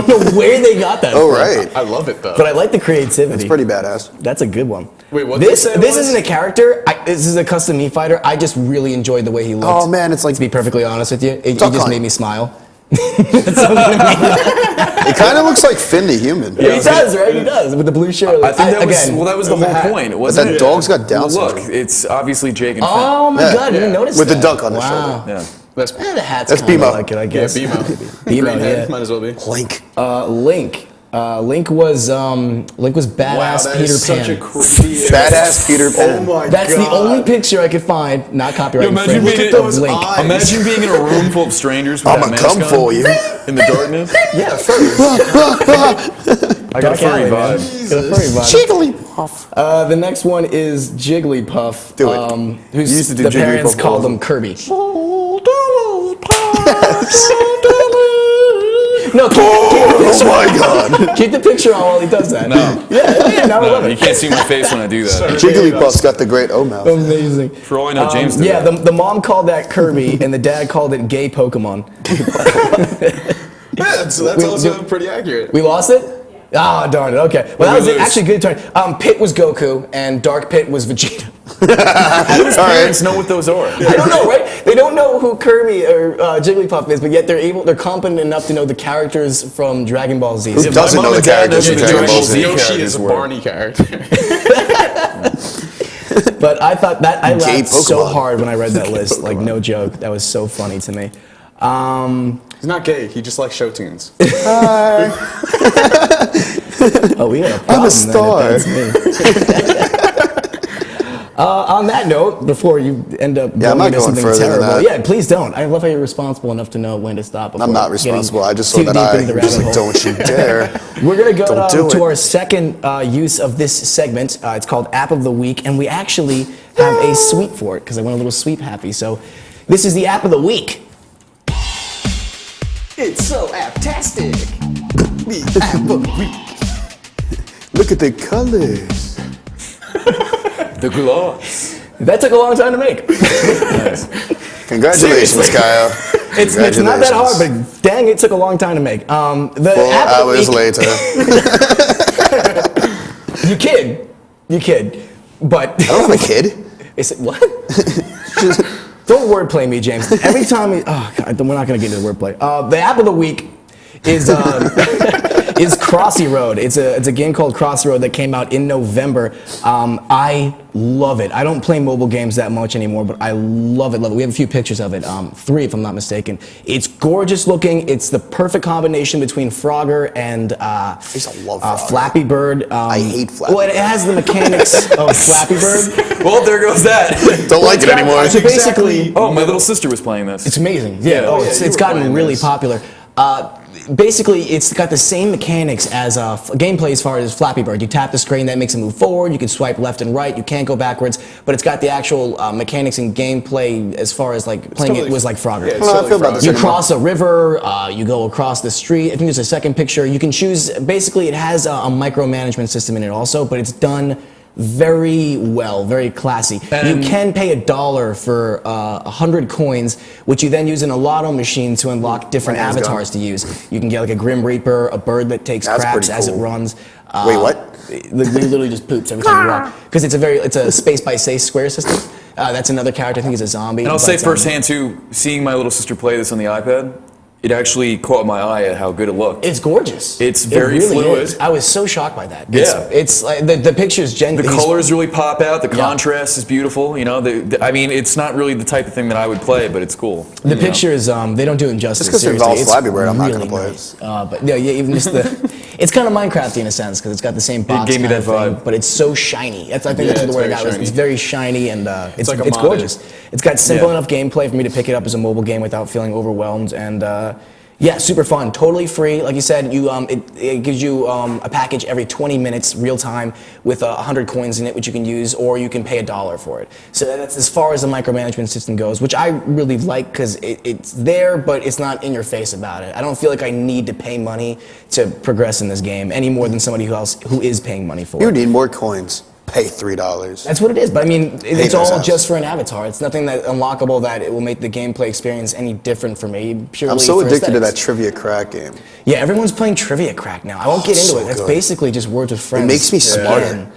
know where they got that Oh, from. right. I love it though. But I like the creativity. It's pretty badass. That's a good one. Wait, what This did they say it this was? isn't a character. This is a custom Mii fighter. I just really enjoyed the way he looked. Oh, man, it's like to be perfectly honest with you, it Duck just Hunt. made me smile. It kind of looks like Finn the human. He does, right? He does with the blue shirt. I think that was again, well. That was the with whole hat. point, But wasn't that it? dog's got Down Well, look, syndrome. it's obviously Jake and Oh my Yeah. God! You didn't notice With the that. duck on his wow. shoulder. Finn. That's The hat's That's kind of BMO. like it, I yeah, guess. BMO. BMO, Green head, yeah. might as well be. Link. Link. Link was badass Peter Pan. creepy. Badass Peter Pan. Oh my That's the God. only picture I could find, not copyright imagine infringement, being of those Link. eyes. Imagine being in a room full of strangers with I'ma that come mask for on you. in the darkness. Yeah, furry. I got a furry man. vibe. Got a furry vibe. Jigglypuff. The next one is Jigglypuff. Do it. Who's You used to do the parents Jigglypuff called all him Kirby. No, Oh my God. keep the picture on while he does that. No. Yeah, no, I love No, it. you can't see my face when I do that. Jigglypuff's got the great O mouth. Amazing. For all I know, James did Yeah, that. the mom called that Kirby, and the dad called it gay Pokemon. Yeah, so that's also pretty accurate. We lost it? Ah, darn it. Okay. Well, that we was lose? actually a good turn. Pit was Goku, and Dark Pit was Vegeta. How do his parents know what those are? I don't know, right? They don't know who Kirby or Jigglypuff is, but yet they're competent enough to know the characters from Dragon Ball Z. Who So- doesn't know the characters from Dragon Ball Z? Yoshi characters is a were. Barney character. But I thought that I Gay laughed so Pokemon. hard when I read that list. Like, no joke. That was so funny to me. He's not gay. He just likes show tunes. Oh, we got a problem I'm a star. then, if that's me. On that note, before you end up Yeah, I'm going not into going something further than terrible, that. yeah, please don't. I love how you're responsible enough to know when to stop. I'm before not getting responsible. I just saw too that deep I into the just rabbit like, hole. don't you dare. We're going to go Don't do to it. our second use of this segment. It's called App of the Week, and we actually have a sweep for it because I went a little sweep happy. So this is the App of the Week. It's so apptastic. The App of the Week. Look at the colors. The gloss. That took a long time to make. Congratulations, Seriously. Kyle. It's not that hard, but dang, it took a long time to make. The 4 App of the hours Week- later. You kid. But I don't have a kid. Is it what? Don't wordplay me, James. Every time oh God, we're not gonna get into the wordplay. The App of the Week is is Crossy Road. It's a game called Crossy Road that came out in November. I love it. I don't play mobile games that much anymore, but I love it. We have a few pictures of it. 3 if I'm not mistaken. It's gorgeous looking. It's the perfect combination between Frogger and I used to love Frogger. Flappy Bird. I hate Flappy Well, it has the mechanics of Flappy Bird. Well, there goes that. Don't like it anymore. So basically, Oh, my little sister was playing this. it's amazing. Yeah, Yeah, it's gotten really popular. Basically, it's got the same mechanics as gameplay as far as Flappy Bird. You tap the screen, that makes it move forward. You can swipe left and right. You can't go backwards, but it's got the actual mechanics and gameplay as far as like playing it was like Frogger. Yeah, it's I totally feel about Frogger. this You anymore. cross a river, you go across the street. I think there's a second picture. You can choose, basically it has a micromanagement system in it also, but it's done very well, very classy. And- you can pay $1 for 100 coins, which you then use in a lotto machine to unlock different My hand's avatars to use. You can get like a Grim Reaper, a bird that takes That's craps pretty as it cool. runs. Wait, what? It literally just poops every time you walk. Because it's a space by space square system. That's another character. I think he's a zombie. And I'll but, say firsthand too, seeing my little sister play this on the iPad, it actually caught my eye at how good it looked. It's gorgeous. It's It very really fluid. is. I was so shocked by that. Yeah. It's like the pictures. The colors really pop out. The Yeah. contrast is beautiful. You know, I mean, it's not really the type of thing that I would play, but it's cool. The you know? pictures, they don't do it justice. Just 'cause it seriously. involves It's Flappy Bird, I'm not gonna really play it. nice. But yeah, even just it's kind of Minecrafty in a sense because it's got the same box. gave me kind that of thing, vibe. but it's so shiny. I think Yeah, that's the it's word I very got. Was shiny. It's very shiny and it's like a it's modded- gorgeous. It's got simple Yeah. enough gameplay for me to pick it up as a mobile game without feeling overwhelmed and. Yeah, super fun. Totally free. Like you said, it gives you a package every 20 minutes, real time, with 100 coins in it, which you can use, or you can pay $1 for it. So that's as far as the micromanagement system goes, which I really like because it's there, but it's not in your face about it. I don't feel like I need to pay money to progress in this game any more than somebody who is paying money for You it. need more coins. Pay $3. That's what it is, but I mean, it's those all apps. just for an avatar. It's nothing that unlockable that it will make the gameplay experience any different for me. Purely I'm so for addicted to that aesthetics. trivia crack game. Yeah, everyone's playing Trivia Crack now. I won't get into so it. That's good. basically just words with friends. makes me smarter. again.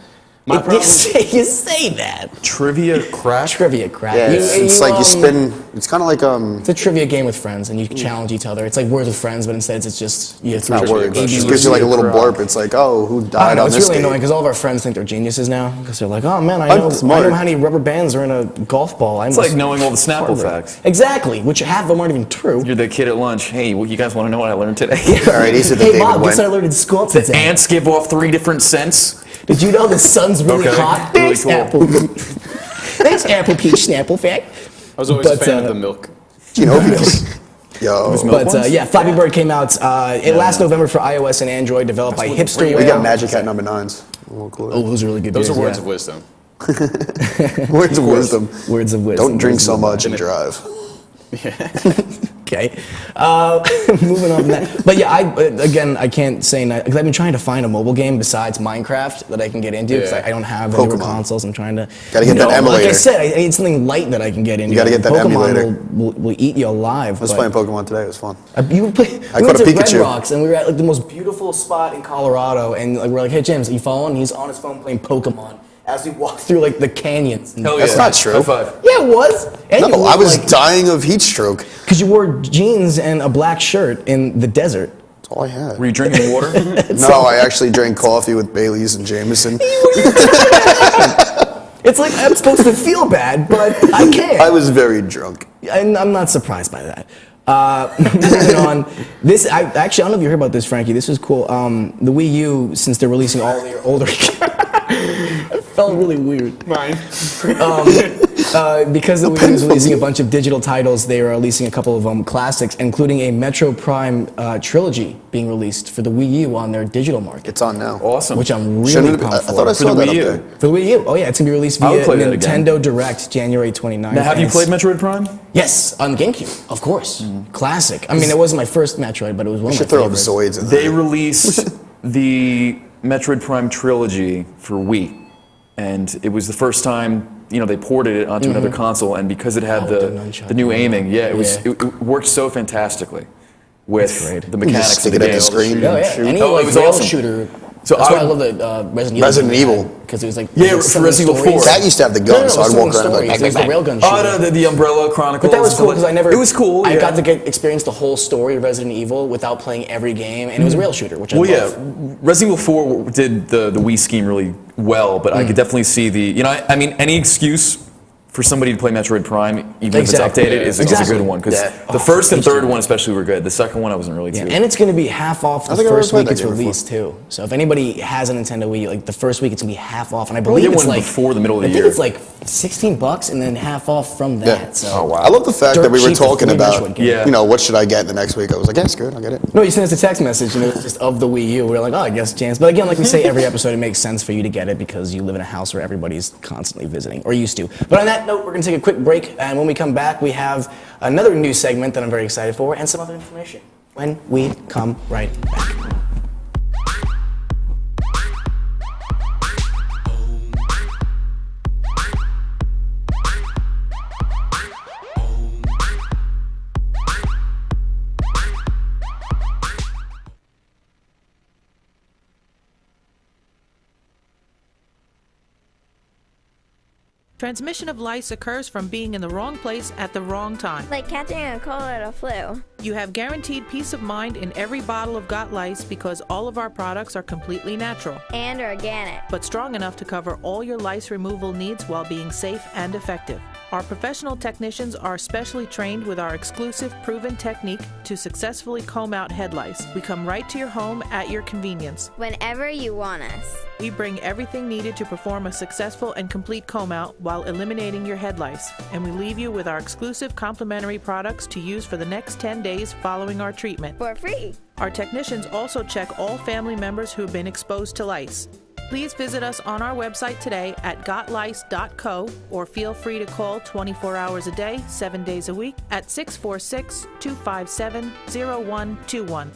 You say that. Trivia crash. Trivia crap. Yeah, it's like you spin. It's kind of like It's a trivia game with friends, and you challenge each other. It's like Words with Friends, but instead it's just you have not three words. It ABCs. just gives you like a little blurb. It's like, oh, who I died know, on it's this really date? annoying because all of our friends think they're geniuses now because they're like, oh man, I I'm know smart. how many rubber bands are in a golf ball. It's like knowing all the Snapple facts. Exactly, which half of them aren't even true. You're the kid at lunch. Hey, you guys want to know what I learned today? All right, these are the Hey David Bob, guess what I Went. learned in school today? Ants give off 3 different scents. Did you know the sun's really Okay, hot? really Thanks, cool. Apple. Thanks, Apple Peach Snapple fact. I was always a But, fan of the milk. Genovius. Yo. But yeah, Flappy Bird came out last November for iOS and Android, developed by Hipster We Whale. got Magic Hat number 9s. Oh, those are really good. Those are beers, words yeah. of wisdom. Words of wisdom. Words of wisdom. Don't drink Words so of much and drive. Okay. Moving on from that. But yeah, I can't say because I've been trying to find a mobile game besides Minecraft that I can get into because Yeah. I don't have any newer Pokemon. consoles. I'm trying to. Gotta get that Like I emulator. said, I need something light that I can get into. gotta get that Pokemon emulator. will eat you alive. I was playing Pokemon today. It was fun. We I went caught a to Red Pikachu. Rocks and we were at like the most beautiful spot in Colorado, and like we're like, "Hey James, are you following?" He's on his phone playing Pokemon as we walk through like the canyons. Hell That's yeah. not true. High five. Yeah, it was. And No, I was dying of heat stroke. because you wore jeans and a black shirt in the desert. That's all I had. Were you drinking water? No, I actually drank coffee with Bailey's and Jameson. It's like I'm supposed to feel bad, but I can't. I was very drunk. And I'm not surprised by that. Moving on, I don't know if you heard about this, Frankie. This was cool. The Wii U, since they're releasing all their older, it felt really weird. Mine. Because the Wii U is releasing a bunch of digital titles, they are releasing a couple of classics, including a Metro Prime trilogy being released for the Wii U on their digital market, It's on now. Awesome. which I'm Shouldn't really it be- I pumped thought I for. saw the that Wii up U. there. For the Wii U, oh yeah, it's gonna be released I would via play that again. Nintendo Direct, January 29th. Now, have you and played Metroid Prime? Yes, on GameCube, of course. Classic. I mean, it wasn't my first Metroid, but it was one You of my should throw favorites. Zoids in They there. released the Metroid Prime trilogy for Wii, and it was the first time they ported it onto another console, and because it had the nunchuck. the new aiming, yeah, Yeah. it worked so fantastically with great. the You just mechanics stick of it the at the game. screen. Oh yeah, Shoot. any Oh, it like was rail awesome. shooter. So That's I why I would- love the Resident Evil. because it was like Yeah, some of the Resident Evil 4. stories- That used to have the gun, so I'd walk around and be like, it was the bang, bang, railgun Oh, shooter. the Umbrella Chronicles. But that was cool because I never. It was cool. I yeah. got to experience the whole story of Resident Evil without playing every game, and it was a rail shooter, which I Well, love. yeah, Resident Evil 4 did the Wii scheme really well, but I could definitely see I mean, any excuse for somebody to play Metroid Prime, even Exactly. if it's updated, is a Exactly. good one. Because Yeah. the first and me too. third one especially were good. The second one I wasn't really Yeah, too. and it's going to be half off the I think I first already week played it's that game released too. So if anybody has a Nintendo Wii, like the first week it's going to be half off, and I believe get it's one like before the middle of the I year. think it's like $16 and then half off from that. Yeah. So Oh, wow. I love the fact Dirt that we were cheap for talking free about, Metroid game. Yeah. what should I get the next week? I was like, yeah, it's good, I'll get it. No, you sent us a text message, and it was just of the Wii U. We were like, oh, I guess James. But again, like we say every episode, it makes sense for you to get it because you live in a house where everybody's constantly visiting, or used to. But on that note, we're going to take a quick break, and when we come back, we have another new segment that I'm very excited for, and some other information when we come right back. Transmission of lice occurs from being in the wrong place at the wrong time. Like catching a cold or a flu. You have guaranteed peace of mind in every bottle of Got Lice because all of our products are completely natural, And organic. but strong enough to cover all your lice removal needs while being safe and effective. Our professional technicians are specially trained with our exclusive proven technique to successfully comb out head lice. We come right to your home at your convenience. Whenever you want us. We bring everything needed to perform a successful and complete comb out while eliminating your head lice. And we leave you with our exclusive complimentary products to use for the next 10 days following our treatment. For free. Our technicians also check all family members who have been exposed to lice. Please visit us on our website today at gotlice.co or feel free to call 24 hours a day, 7 days a week at 646-257-0121.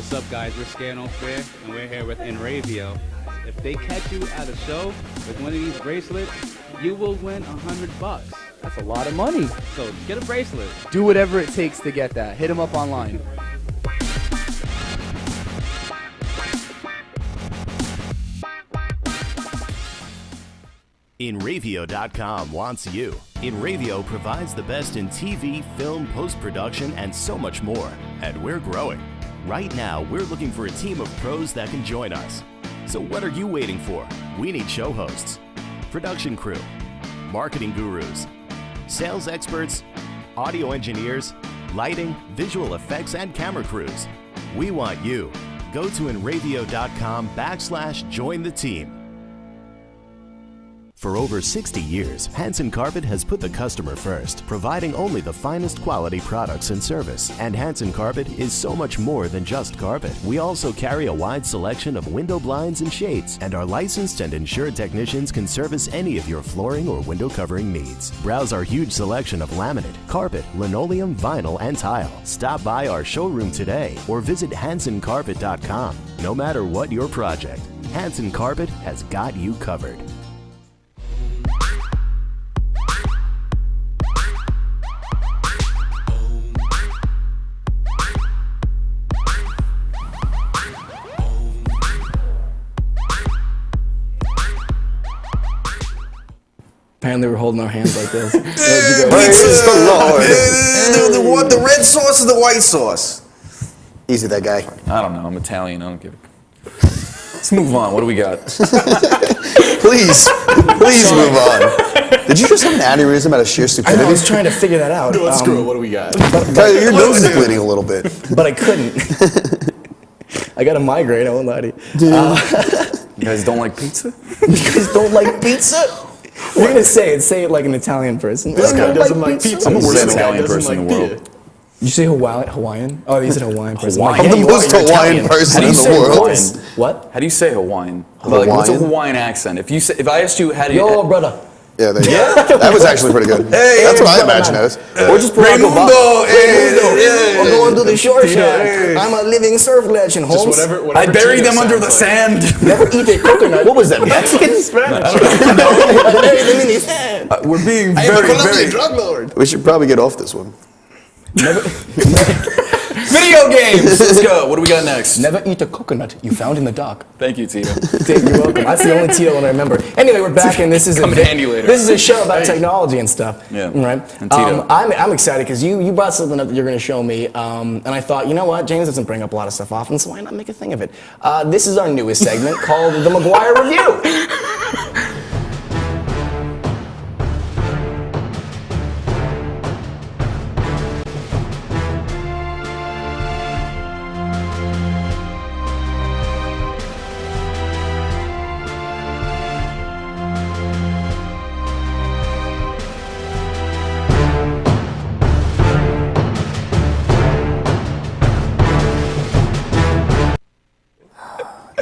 What's up, guys? We're Scared No Fair, and we're here with Enravio. If they catch you at a show with one of these bracelets, you will win $100. That's a lot of money. So get a bracelet. Do whatever it takes to get that. Hit them up online. Enravio.com wants you. Enravio provides the best in TV, film, post-production, and so much more. And we're growing. Right now, we're looking for a team of pros that can join us. So what are you waiting for? We need show hosts, production crew, marketing gurus, sales experts, audio engineers, lighting, visual effects, and camera crews. We want you. Go to enravio.com/join the team. For over 60 years, Hanson Carpet has put the customer first, providing only the finest quality products and service. And Hanson Carpet is so much more than just carpet. We also carry a wide selection of window blinds and shades, and our licensed and insured technicians can service any of your flooring or window covering needs. Browse our huge selection of laminate, carpet, linoleum, vinyl, and tile. Stop by our showroom today or visit hansoncarpet.com. No matter what your project, Hanson Carpet has got you covered. Apparently we're holding our hands like this. Praise the Lord. The red sauce or the white sauce? Easy, that guy. I don't know. I'm Italian. I don't give a... Let's move on. What do we got? Please move on. Did you just have an aneurysm out of sheer I stupidity? know, I was trying to figure that out. Let's screw it. What do we got? Your nose is bleeding a little bit. But I couldn't. I got a migraine, I won't lie to you. You guys don't like pizza? You guys don't like pizza? You're gonna say it like an Italian person. This guy doesn't like pizza. I'm the worst This guy Italian person in the world. Did you say Hawaiian? Oh, you said Hawaiian person. Hawaiian. Like, I'm the you are, most you're Hawaiian Italian. person How do in you the say world. Hawaiian? What? How do you say Hawaiian? Like, what's a Hawaiian? Hawaiian accent? If I asked you how do you... Yo, brother. Yeah, there you go. That was actually pretty good. That's what I imagine as. Or just Barack Obama. I'm going to the shore shack. Hey. I'm a living surf legend, Holmes. Whatever I buried them under the sand. sand. Never eat a coconut. What was that, Mexican? Spanish. Bury them in the sand. We're being very... drug lord. We should probably get off this one. Video games! Let's go. What do we got next? Never eat a coconut you found in the dock. Thank you, Tito. You're welcome. That's the only Tito one I remember. Anyway, we're back, and this is Come in handy later. This is a show about technology and stuff. Yeah. Right. And Tito. I'm excited because you brought something up that you're going to show me, and I thought, you know what, James doesn't bring up a lot of stuff often, so why not make a thing of it? This is our newest segment called the McGuire Review.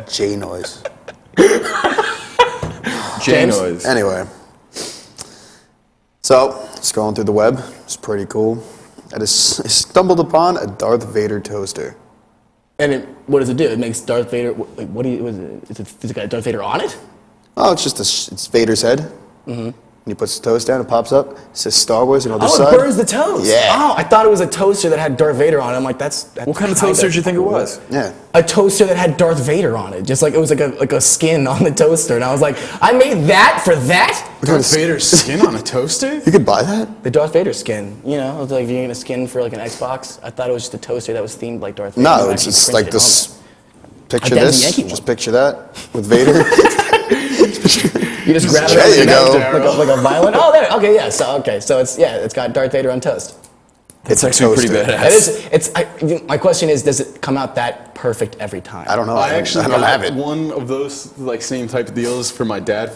J noise. J noise. Anyway. So, scrolling through the web. It's pretty cool. I just stumbled upon a Darth Vader toaster. And what does it do? It makes Darth Vader. What do you? Is it got Darth Vader on it? Oh, it's just it's Vader's head. Mm-hmm. And he puts the toast down, it pops up, it says Star Wars on the other side. Oh, it burns the toast. Yeah. Oh, I thought it was a toaster that had Darth Vader on it. I'm like, that's What kind of toaster did you think it was? Yeah. A toaster that had Darth Vader on it. Just like it was like a skin on the toaster. And I was like, I made that for that? Darth Vader's skin on a toaster? You could buy that? The Darth Vader skin. You know, it's like if you're getting a skin for like an Xbox. I thought it was just a toaster that was themed like Darth Vader. No, You it's actually just printed like it on this. Picture That's the this. Yankee Just one. picture that with Vader. You just grab it There you go. like a violin. Oh, there. Okay, yeah. So it's got Darth Vader on toast. It's actually pretty toaster. badass. My question is, does it come out that perfect every time? I don't know. I actually don't got have it. one of those like same type of deals for my dad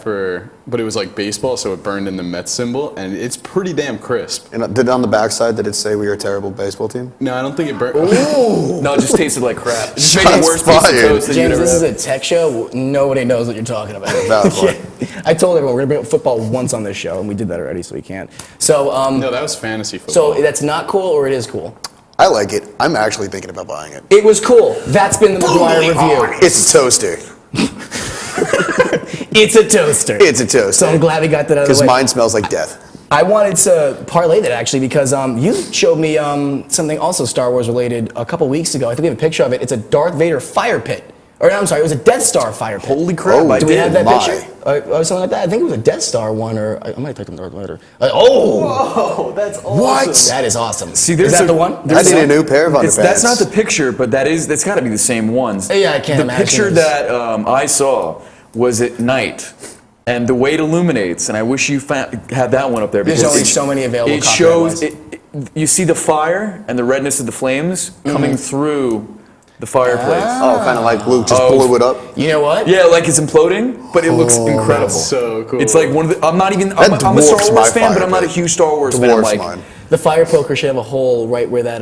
but it was like baseball, so it burned in the Mets symbol, and it's pretty damn crisp. And did on the backside did it say we are a terrible baseball team? No, I don't think it burned. No, it just tasted like crap. It just made the Shots worst piece of fired. toast that you'd James, ever this is had. a tech show. Nobody knows what you're talking about. Valid point. I told everyone we're gonna bring up football once on this show, and we did that already, so we can't. So, No, that was fantasy football. so that's not cool, or it is cool. I like it. I'm actually thinking about buying it. It was cool. That's been the McGuire review. It's a toaster. It's a toaster. It's a toaster. So I'm glad we got that out of the way. Because mine smells like death. I wanted to parlay that actually because you showed me something also Star Wars related a couple weeks ago. I think we have a picture of it. It's a Darth Vader fire pit. Or I'm sorry, it was a Death Star fire pit. Holy crap! Oh, I Do we did. have that My. picture? Or something like that? I think it was a Death Star one, or I might have typed in Darth Vader. Oh! Whoa, that's awesome. What? That is awesome. See, is that the one? I need a new pair of underpants. That's not the picture, but that's got to be the same ones. Yeah, I can't the imagine picture this. that I saw was at night, and the way it illuminates, and I wish you had that one up there. There's because only so many available It copyright-wise. shows, you see the fire and the redness of the flames coming through the fireplace. Oh, kind of like Luke just blew it up. You know what? Yeah, like it's imploding, but it looks incredible. So cool. It's like one of the. I'm not even. I'm a Star dwarfs my Wars fan, but I'm not a fireplace. huge Star Wars fan. I'm Dwarfs like, mine. The fire poker should have a hole right where that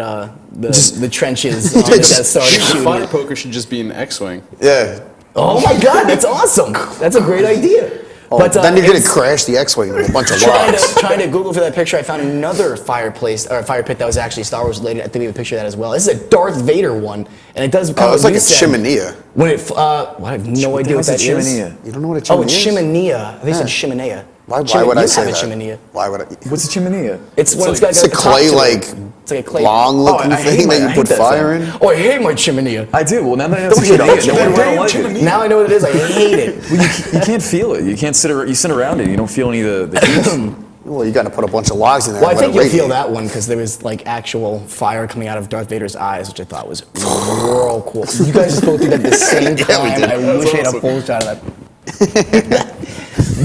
the trenches on the Death Star is The shooting fire it. poker should just be an X-wing. Yeah. Oh my God, that's awesome! That's a great idea. Oh, then you're going to crash the X-Wing with a bunch of logs. trying to Google for that picture, I found another fireplace or fire pit that was actually Star Wars related. I think we have a picture of that as well. This is a Darth Vader one, and it does become. Oh, it's what like you a said. chiminea. When it, I have no idea what that is. chiminea? You don't know what a chiminea Oh, it's is? chimenea. They said chimenea. Why would I say You that? have a chimenea. Why would I? What's a chimenea? It's when it's got It's a the top clay, to it. like, It's like a clay long-looking I hate thing that you I put hate fire thing. in? Oh, I hate my chimenea. I do. Well, now that I know Don't it's you a know chimenea, it's no, I don't like it. Now I know what it is. I hate it. Well, you can't feel it. You can't sit around it. You don't feel any of the heat. Well, you got to put a bunch of logs in there. Well, I and think let you'll it feel radiate. that one because there was like actual fire coming out of Darth Vader's eyes, which I thought was real cool. You guys just both did that at the same time. we did. I wish I had a full shot of that.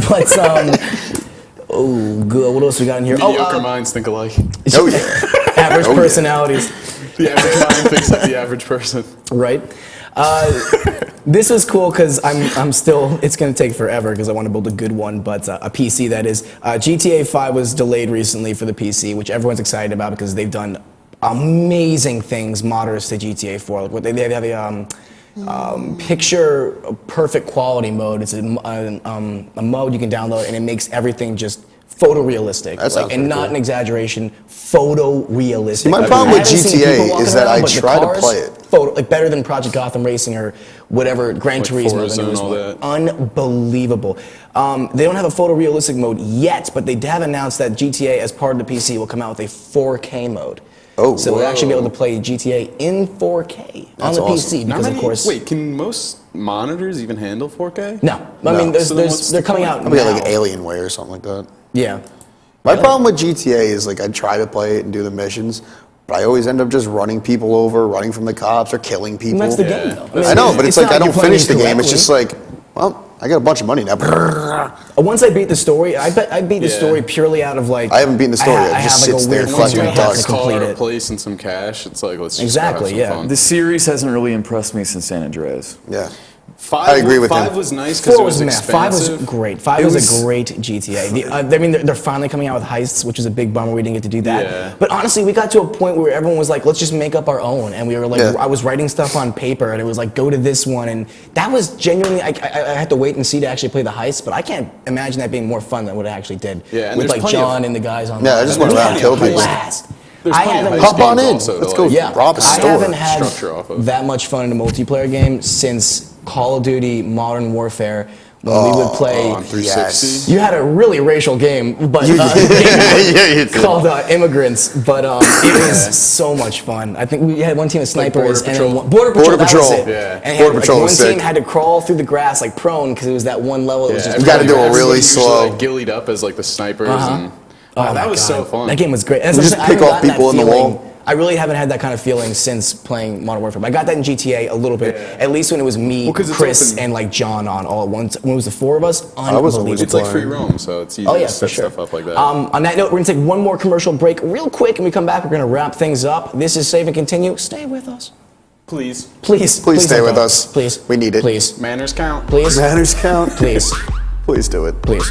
But oh, good. What else we got in here? Mediocre minds think alike. Oh, yeah. Average personalities. The average mind thinks like the average person. Right. This was cool because I'm still. It's going to take forever because I want to build a good one, but a PC that is. GTA 5 was delayed recently for the PC, which everyone's excited about because they've done amazing things, modders to GTA 4. Like what they have a picture perfect quality mode. It's a mode you can download, and it makes everything just photorealistic, That sounds and pretty not cool. an exaggeration, photorealistic. My problem with I haven't seen people GTA walking is that around, I but the try to cars, play it. like better than Project Gotham Racing or whatever Gran Like Turismo. Forza the and newest all one. that. Unbelievable. They don't have a photorealistic mode yet, but they have announced that GTA, as part of the PC, will come out with a 4K mode. Oh, so we'll actually be able whoa. to play GTA in 4K on That's the awesome. PC because, of course. Wait, can most monitors even handle 4K? No, I mean, So then what's they're the coming point? out I'll be now. like Alienware or something like that. Yeah. My problem with GTA is like I try to play it and do the missions, but I always end up just running people over, running from the cops, or killing people. And that's the Yeah. game, though. I know, but it's like not I don't you're playing finish the game. It's correctly. just like, well, I got a bunch of money now. Once I beat the story, I beat the Yeah. story purely out of like. I haven't beaten the story I yet. It have just like sits a there weird fucking feeling I have dark. to complete Car, it. place, and some cash. It's like let's just Exactly, have some yeah. fun. The series hasn't really impressed me since San Andreas. Yeah. I agree with five him. was nice because it 4 was was meh. 5 was expansive. great. 5 It was was- a great GTA. I mean, they're finally coming out with heists, which is a big bummer we didn't get to do that. Yeah. But honestly, we got to a point where everyone was like, let's just make up our own. And we were like, Yeah. I was writing stuff on paper, and it was like, go to this one. And that was genuinely, I had to wait and see to actually play the heist, but I can't imagine that being more fun than what it actually did. Yeah, and with there's like plenty of- John and the guys on Yeah, I just went around and killed people. blast. There's I plenty of haven't heist Hop on games in. also Let's to, go. like, Yeah, rob a I store. haven't had Structure off of. that much fun in a multiplayer game since Call of Duty Modern Warfare when we would play. on 360. Yes. You had a really racial game, but Yeah, you did. called Immigrants, but it was so much fun. I think we had one team of Like snipers Border and Patrol. then Border Patrol. Border that was Patrol. it. Yeah. And Border like, Patrol one was team sick. had to crawl through the grass like prone because it was that one level. It was Yeah, just You gotta do it everybody really usually, slow. Like, gillied up as like the snipers, and Oh that my was so God. fun. That game was great. And You just I pick haven't off gotten that people in the feeling- wall. I really haven't had that kind of feeling since playing Modern Warfare. But I got that in GTA a little bit. Yeah. At least when it was me, Well, 'cause it's Chris, open. and like John on all at once. When it was the 4 of us, was always unbelievable. It's like free roam, so it's easy Oh yeah, to for set sure. stuff up like that. On that note, we're gonna take one more commercial break real quick, and we come back. We're gonna wrap things up. This is Save and Continue. Stay with us, Please, please. Please stay don't with go. us. Please, We need it. Please, manners count. please, Manners count. please, Please do it. please.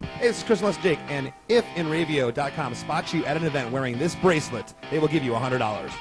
Hey, this is Chris Less Jake, and if InRavio.com spots you at an event wearing this bracelet, they will give you $100.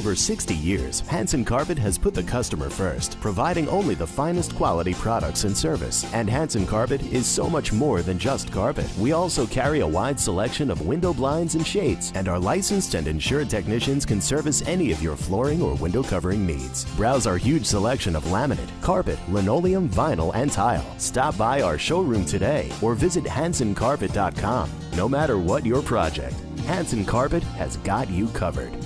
over 60 years, Hanson Carpet has put the customer first, providing only the finest quality products and service. And Hanson Carpet is so much more than just carpet. We also carry a wide selection of window blinds and shades, and our licensed and insured technicians can service any of your flooring or window covering needs. Browse our huge selection of laminate, carpet, linoleum, vinyl, and tile. Stop by our showroom today or visit hansoncarpet.com. No matter what your project, Hanson Carpet has got you covered.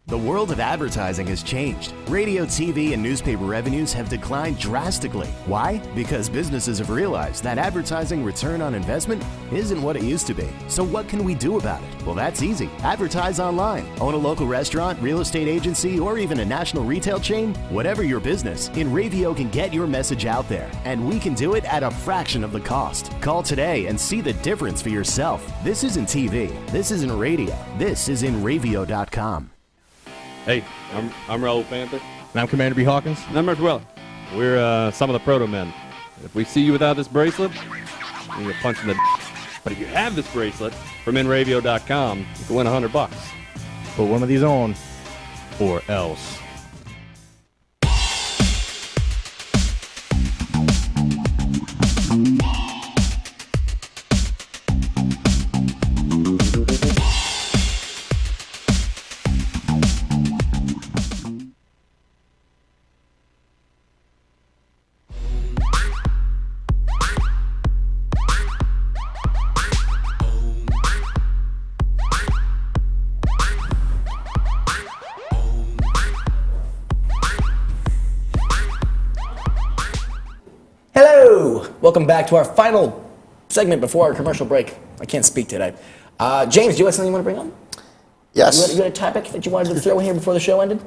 The world of advertising has changed. Radio, TV, and newspaper revenues have declined drastically. Why? Because businesses have realized that advertising return on investment isn't what it used to be. So what can we do about it? Well, that's easy. Advertise online. Own a local restaurant, real estate agency, or even a national retail chain? Whatever your business, InRavio can get your message out there. And we can do it at a fraction of the cost. Call today and see the difference for yourself. This isn't TV. This isn't radio. This is InRavio.com. Hey, I'm Raul Panther. And I'm Commander B. Hawkins. And I'm Mark Weller. We're some of the proto men. If we see you without this bracelet, you're punching the But if you have this bracelet from InRavio.com, you can win $100. Put one of these on, or else. Welcome back to our final segment before our commercial break. I can't speak today. James, do you have something you want to bring up? Yes. You had a topic that you wanted to throw in here before the show ended?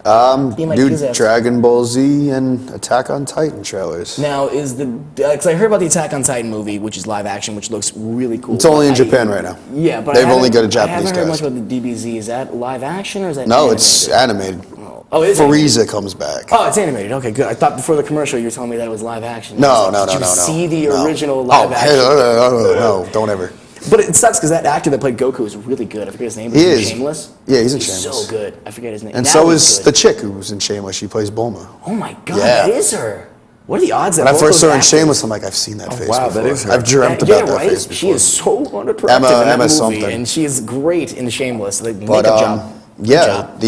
Do Dragon Ball Z and Attack on Titan trailers. Now, because I heard about the Attack on Titan movie, which is live action, which looks really cool. It's only in Japan right now. Yeah, but they've only got a Japanese cast. I haven't heard cast. much about the DBZ. Is that live action or is that No, animated? it's animated. Oh, it is Frieza animated. comes back. Oh, it's animated. Okay, good. I thought before the commercial you were telling me that it was live action. No. Did you see the original live action? No, don't ever. But it sucks because that actor that played Goku is really good. I forget his name. He is. Shameless. Yeah, he's in Shameless. So good. I forget his name. And That so was is good. the chick who was in Shameless. She plays Bulma. Oh my God, Yeah. that is her. What are the odds that When I both first those saw her in actors- Shameless, I'm like, I've seen that face wow, before. that is her. I've dreamt Yeah, about that right? face before. She is so unattractive in that Emma movie, something. and she is great in Shameless. Like, But makeup job. Good yeah, job.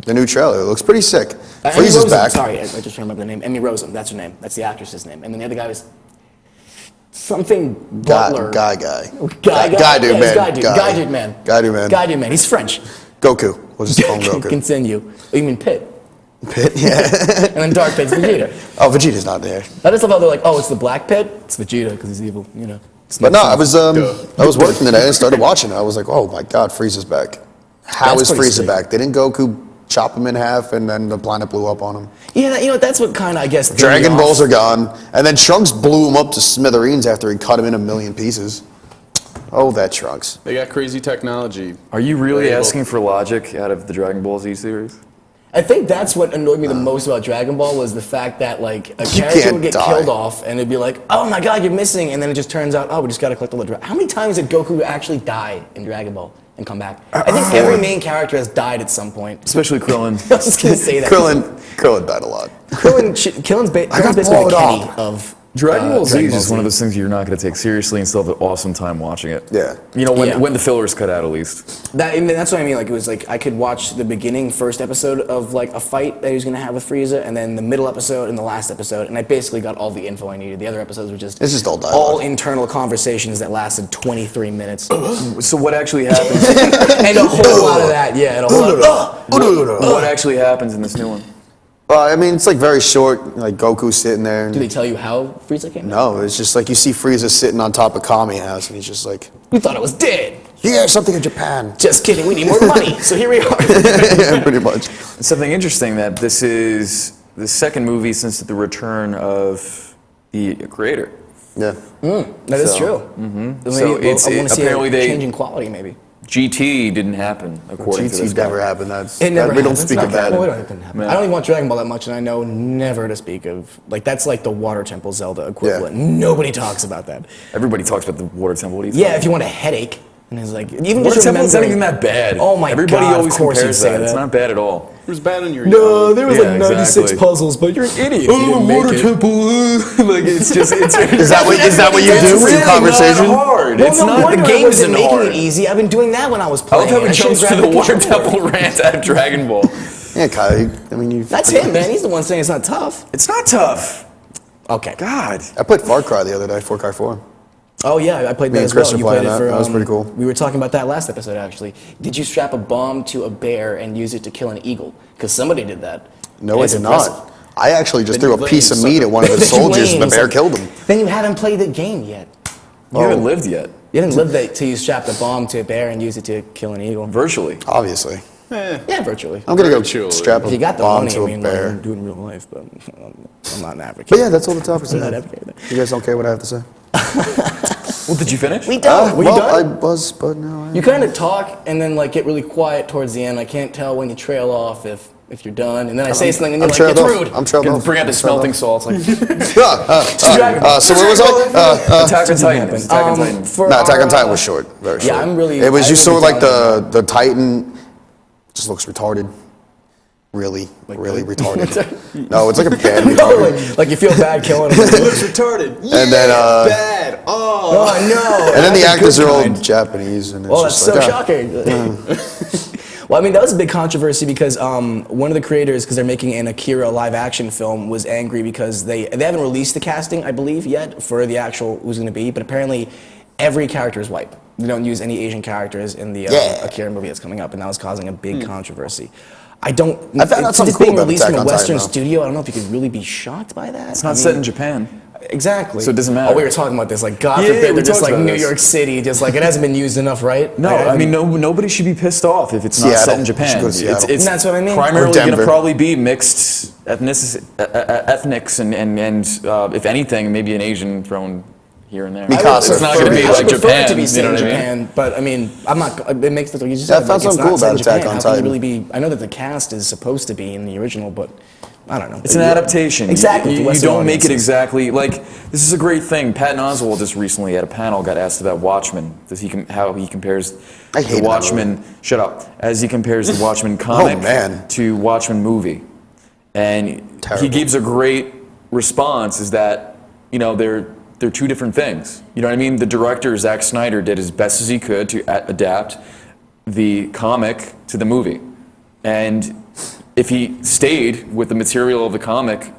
the new trailer looks pretty sick. Emmy Frieza's Rossum, back. Sorry, I just remembered the name. Emmy Rossum, that's her name. That's the actress's name. And then the other guy was something Butler. Guy. Guy dude, yeah, man. he's Guy dude man. Guy dude, man. Guy dude man. He's French. Goku. We'll just call him Goku. Continue. Oh, you mean Pitt? Pitt, yeah. And then Dark Pitt's Vegeta. Oh, Vegeta's not there. I just love how they're like, oh, it's the Black Pit? It's Vegeta because he's evil, you know. But no, I was working today and started watching it. I was like, oh my God, Frieza's back. How That's is pretty Frieza sick. back? Didn't Goku chop him in half and then the planet blew up on him? Yeah, you know, that's what kind of, I guess, threw me Dragon off. Balls are gone. And then Trunks blew him up to smithereens after he cut him in a million pieces. Oh, that Trunks. They got crazy technology. Are you really They're able- asking for logic out of the Dragon Ball Z series? I think that's what annoyed me the most about Dragon Ball was the fact that, like, a You character can't would get die. killed off and it'd be like, oh my God, you're missing. And then it just turns out, oh, we just got to collect all the How many times did Goku actually die in Dragon Ball and come back? I think every main character has died at some point. Especially Krillin. I was just going to say that. Krillin died a lot. Krillin's basically the blown Kenny up. of Dragon Ball Z Dragon is Ball just one Z. of those things you're not going to take seriously and still have an awesome time watching it. Yeah. You know, Yeah. when the fillers cut out, at least. That's what I mean. Like, it was like I could watch the beginning, first episode of like a fight that he was gonna have with Frieza, and then the middle episode and the last episode, and I basically got all the info I needed. The other episodes were just It's just all dialogue. internal conversations that lasted 23 minutes, So what actually happens? and a whole lot of that. Yeah, and a whole lot. What actually happens in this new one? I mean, it's like very short. Like Goku sitting there. Do they tell you how Frieza came? No, it's just like you see Frieza sitting on top of Kami House, and he's just like, We thought it was dead. yeah, something in Japan. Just kidding. We need more money. So here we are. Yeah, pretty much. Something interesting that this is the second movie since the return of the creator. Yeah. That is So, true. So it's I want to see apparently a they change in quality, maybe. GT didn't happen according to this GT guy. never happened. That's It never we don't happens. speak Not of that. Well, it didn't happen. I don't even watch Dragon Ball that much, and I know never to speak of. Like, that's like the Water Temple Zelda equivalent. Nobody talks about that. Everybody talks about the Water Temple. What are you Yeah, talking if you want a headache, and it's like even Water just Temple's not remembering- even that bad. Oh my Everybody god! always of course compares you'd say that. It's not bad at all. It was bad when you were No, young. there was Yeah, like 96 exactly. puzzles, but you're an idiot. if you didn't make it. Temple. Like it's just. It's, Is that what you It's do in really conversation? Not hard. Well, It's no not. wonder The I game wasn't isn't making hard. it easy. I've been doing that when I was I playing. love how I he should've jumps to grabbed the the Water controller. Temple rant at Dragon Ball. Yeah, Kai. I mean, you. That's him, man. He's the one saying it's not tough. It's not tough. Okay. God. I played Far Cry the other day. Far Cry 4. Oh yeah, I played Me that and as well. Chris were You playing played it that. for. That was pretty cool. We were talking about that last episode, actually. Did you strap a bomb to a bear and use it to kill an eagle? Because somebody did that. No, And I it's did impressive. not. I actually just Then threw you a piece of lame meat at one of his Then you soldiers, and the lame, bear so- killed him. Then you haven't played the game yet. You haven't lived yet. You didn't live that till you strapped a bomb to a bear and use it to kill an eagle. Virtually. Obviously. Yeah, virtually. I'm gonna go Virtually. strap a If you got the bomb money, to I a mean, like, bear. I'm doing real life, but I'm not an advocate. But yeah, that's all the topics I I'm not have. advocating that. You guys don't care what I have to say? Well, did you finish? We don't. Were you well, done? I was, but no. You kind of talk and then like get really quiet towards the end. I can't tell when you trail off if you're done. And then I say something and you're like, trailed it's off. rude. I'm trailed off. Bring out the smelting salts. Like So where was I? Attack on Titan. Attack on Titan. For No, Attack on our, Titan was short. Very short. yeah, I'm really- It was I you saw really like don't the Titan just looks retarded. Really retarded. No, it's like a bad retarded. like you feel bad killing him. retarded. And then Bad. Oh. Oh no! and then the That's a actors good are all kind. Japanese, and it's Well, that's just so like, shocking. Well, I mean, that was a big controversy because one of the creators, because they're making an Akira live-action film, was angry because they haven't released the casting, I believe, yet for the actual who's going to be. But apparently, every character is white. They don't use any Asian characters in the Akira movie that's coming up, and that was causing a big controversy. I don't. I found out since something it's being cool about released from Attack a on Western Titan, though. studio, I don't know if you could really be shocked by that. It's not set in Japan. Exactly. So it doesn't matter. Oh, we were talking about this. Like, God Yeah, forbid we they're just talked like about New this. York City. Just like it hasn't been used enough, right? No, I mean, nobody should be pissed off if it's not Seattle. set in You should Japan. go to Seattle. It's That's what I mean. primarily Or going to Denver. probably be mixed ethnics and if anything, maybe an Asian thrown here and there. Mikasa. It's not going to be I like would prefer Japan. it to be you set know in what I mean? Japan, but I mean, I'm not. It makes the you just Yeah, I said, found like, it's something not cool set in about Attack Japan. on How can Titan. you really be? I know that the cast is supposed to be in the original, but I don't know. It's an adaptation. Exactly. You, for you Western don't make it audiences. exactly like this is a great thing. Patton Oswalt just recently at a panel got asked about Watchmen. How he compares I hate the that Watchmen. Shut up. As he compares the Watchmen comic man. to Watchmen movie, and Terrible. he gives a great response. Is that they're two different things. You know what I mean? The director Zack Snyder did as best as he could to adapt the comic to the movie, and if he stayed with the material of the comic,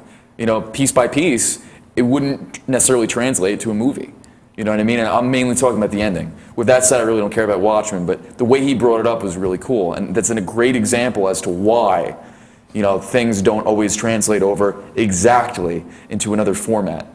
piece by piece, it wouldn't necessarily translate to a movie. You know what I mean? And I'm mainly talking about the ending. With that said, I really don't care about Watchmen, but the way he brought it up was really cool, and that's a great example as to why, things don't always translate over exactly into another format.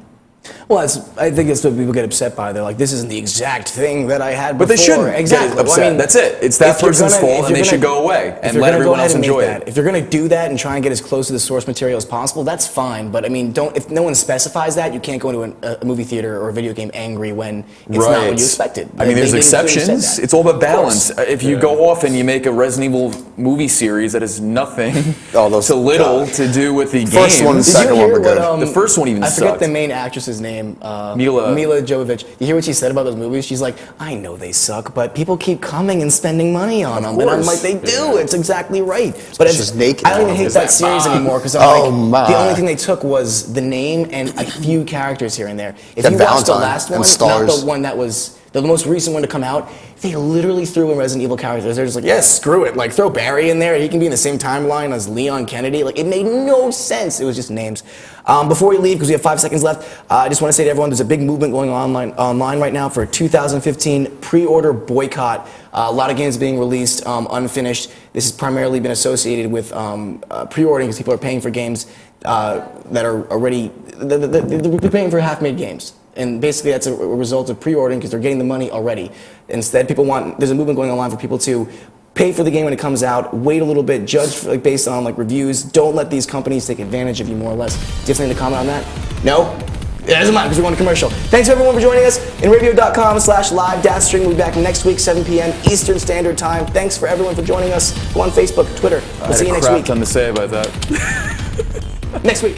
Well, I think that's what people get upset by. They're like, "This isn't the exact thing that I had before." But they shouldn't exactly. get upset. Well, I mean, That's it. It's that if you're person's gonna- fault, if and they you're should gonna- go away if and you're let gonna go everyone ahead else and make enjoy that, it. if you're going to do that and try and get as close to the source material as possible, that's fine. But I mean, if no one specifies that, you can't go into a movie theater or a video game angry when it's not what you expected. I mean, there's They didn't clearly say exceptions. that. It's all about Of course. balance. If you go off and you make a Resident Evil movie series that has nothing Oh, those- to little God. to do with the First game. one and Did second you one hear were good. what, The first one even I forget sucked. the main actress's his name? Mila. Mila Jovovich. You hear what she said about those movies? She's like, I know they suck, but people keep coming and spending money on them. And I'm like, they do. It's exactly right. But she's naked. I don't even hate that series anymore because I'm Oh, like, my. the only thing they took was the name and a few characters here and there. If Got you watched the Valentine last and one, Stars. not the one that was the most recent one to come out, they literally threw in Resident Evil characters. They're just like, yes, screw it. Like, throw Barry in there. He can be in the same timeline as Leon Kennedy. Like, it made no sense. It was just names. Before we leave, because we have 5 seconds left, I just want to say to everyone, there's a big movement going on online right now for a 2015 pre-order boycott. A lot of games being released unfinished. This has primarily been associated with pre-ordering because people are paying for games that are already, they're paying for half-made games. And basically that's a result of pre-ordering because they're getting the money already. Instead, there's a movement going online for people to pay for the game when it comes out, wait a little bit, judge based on reviews. Don't let these companies take advantage of you more or less. Do you have something to comment on that? No? It doesn't matter because we're going to commercial. Thanks everyone for joining us. InRadio.com/live-stream. We'll be back next week, 7 p.m. Eastern Standard Time. Thanks for everyone for joining us. Go on Facebook, Twitter. We'll see you next week. I had a crap ton to say about that. Next week.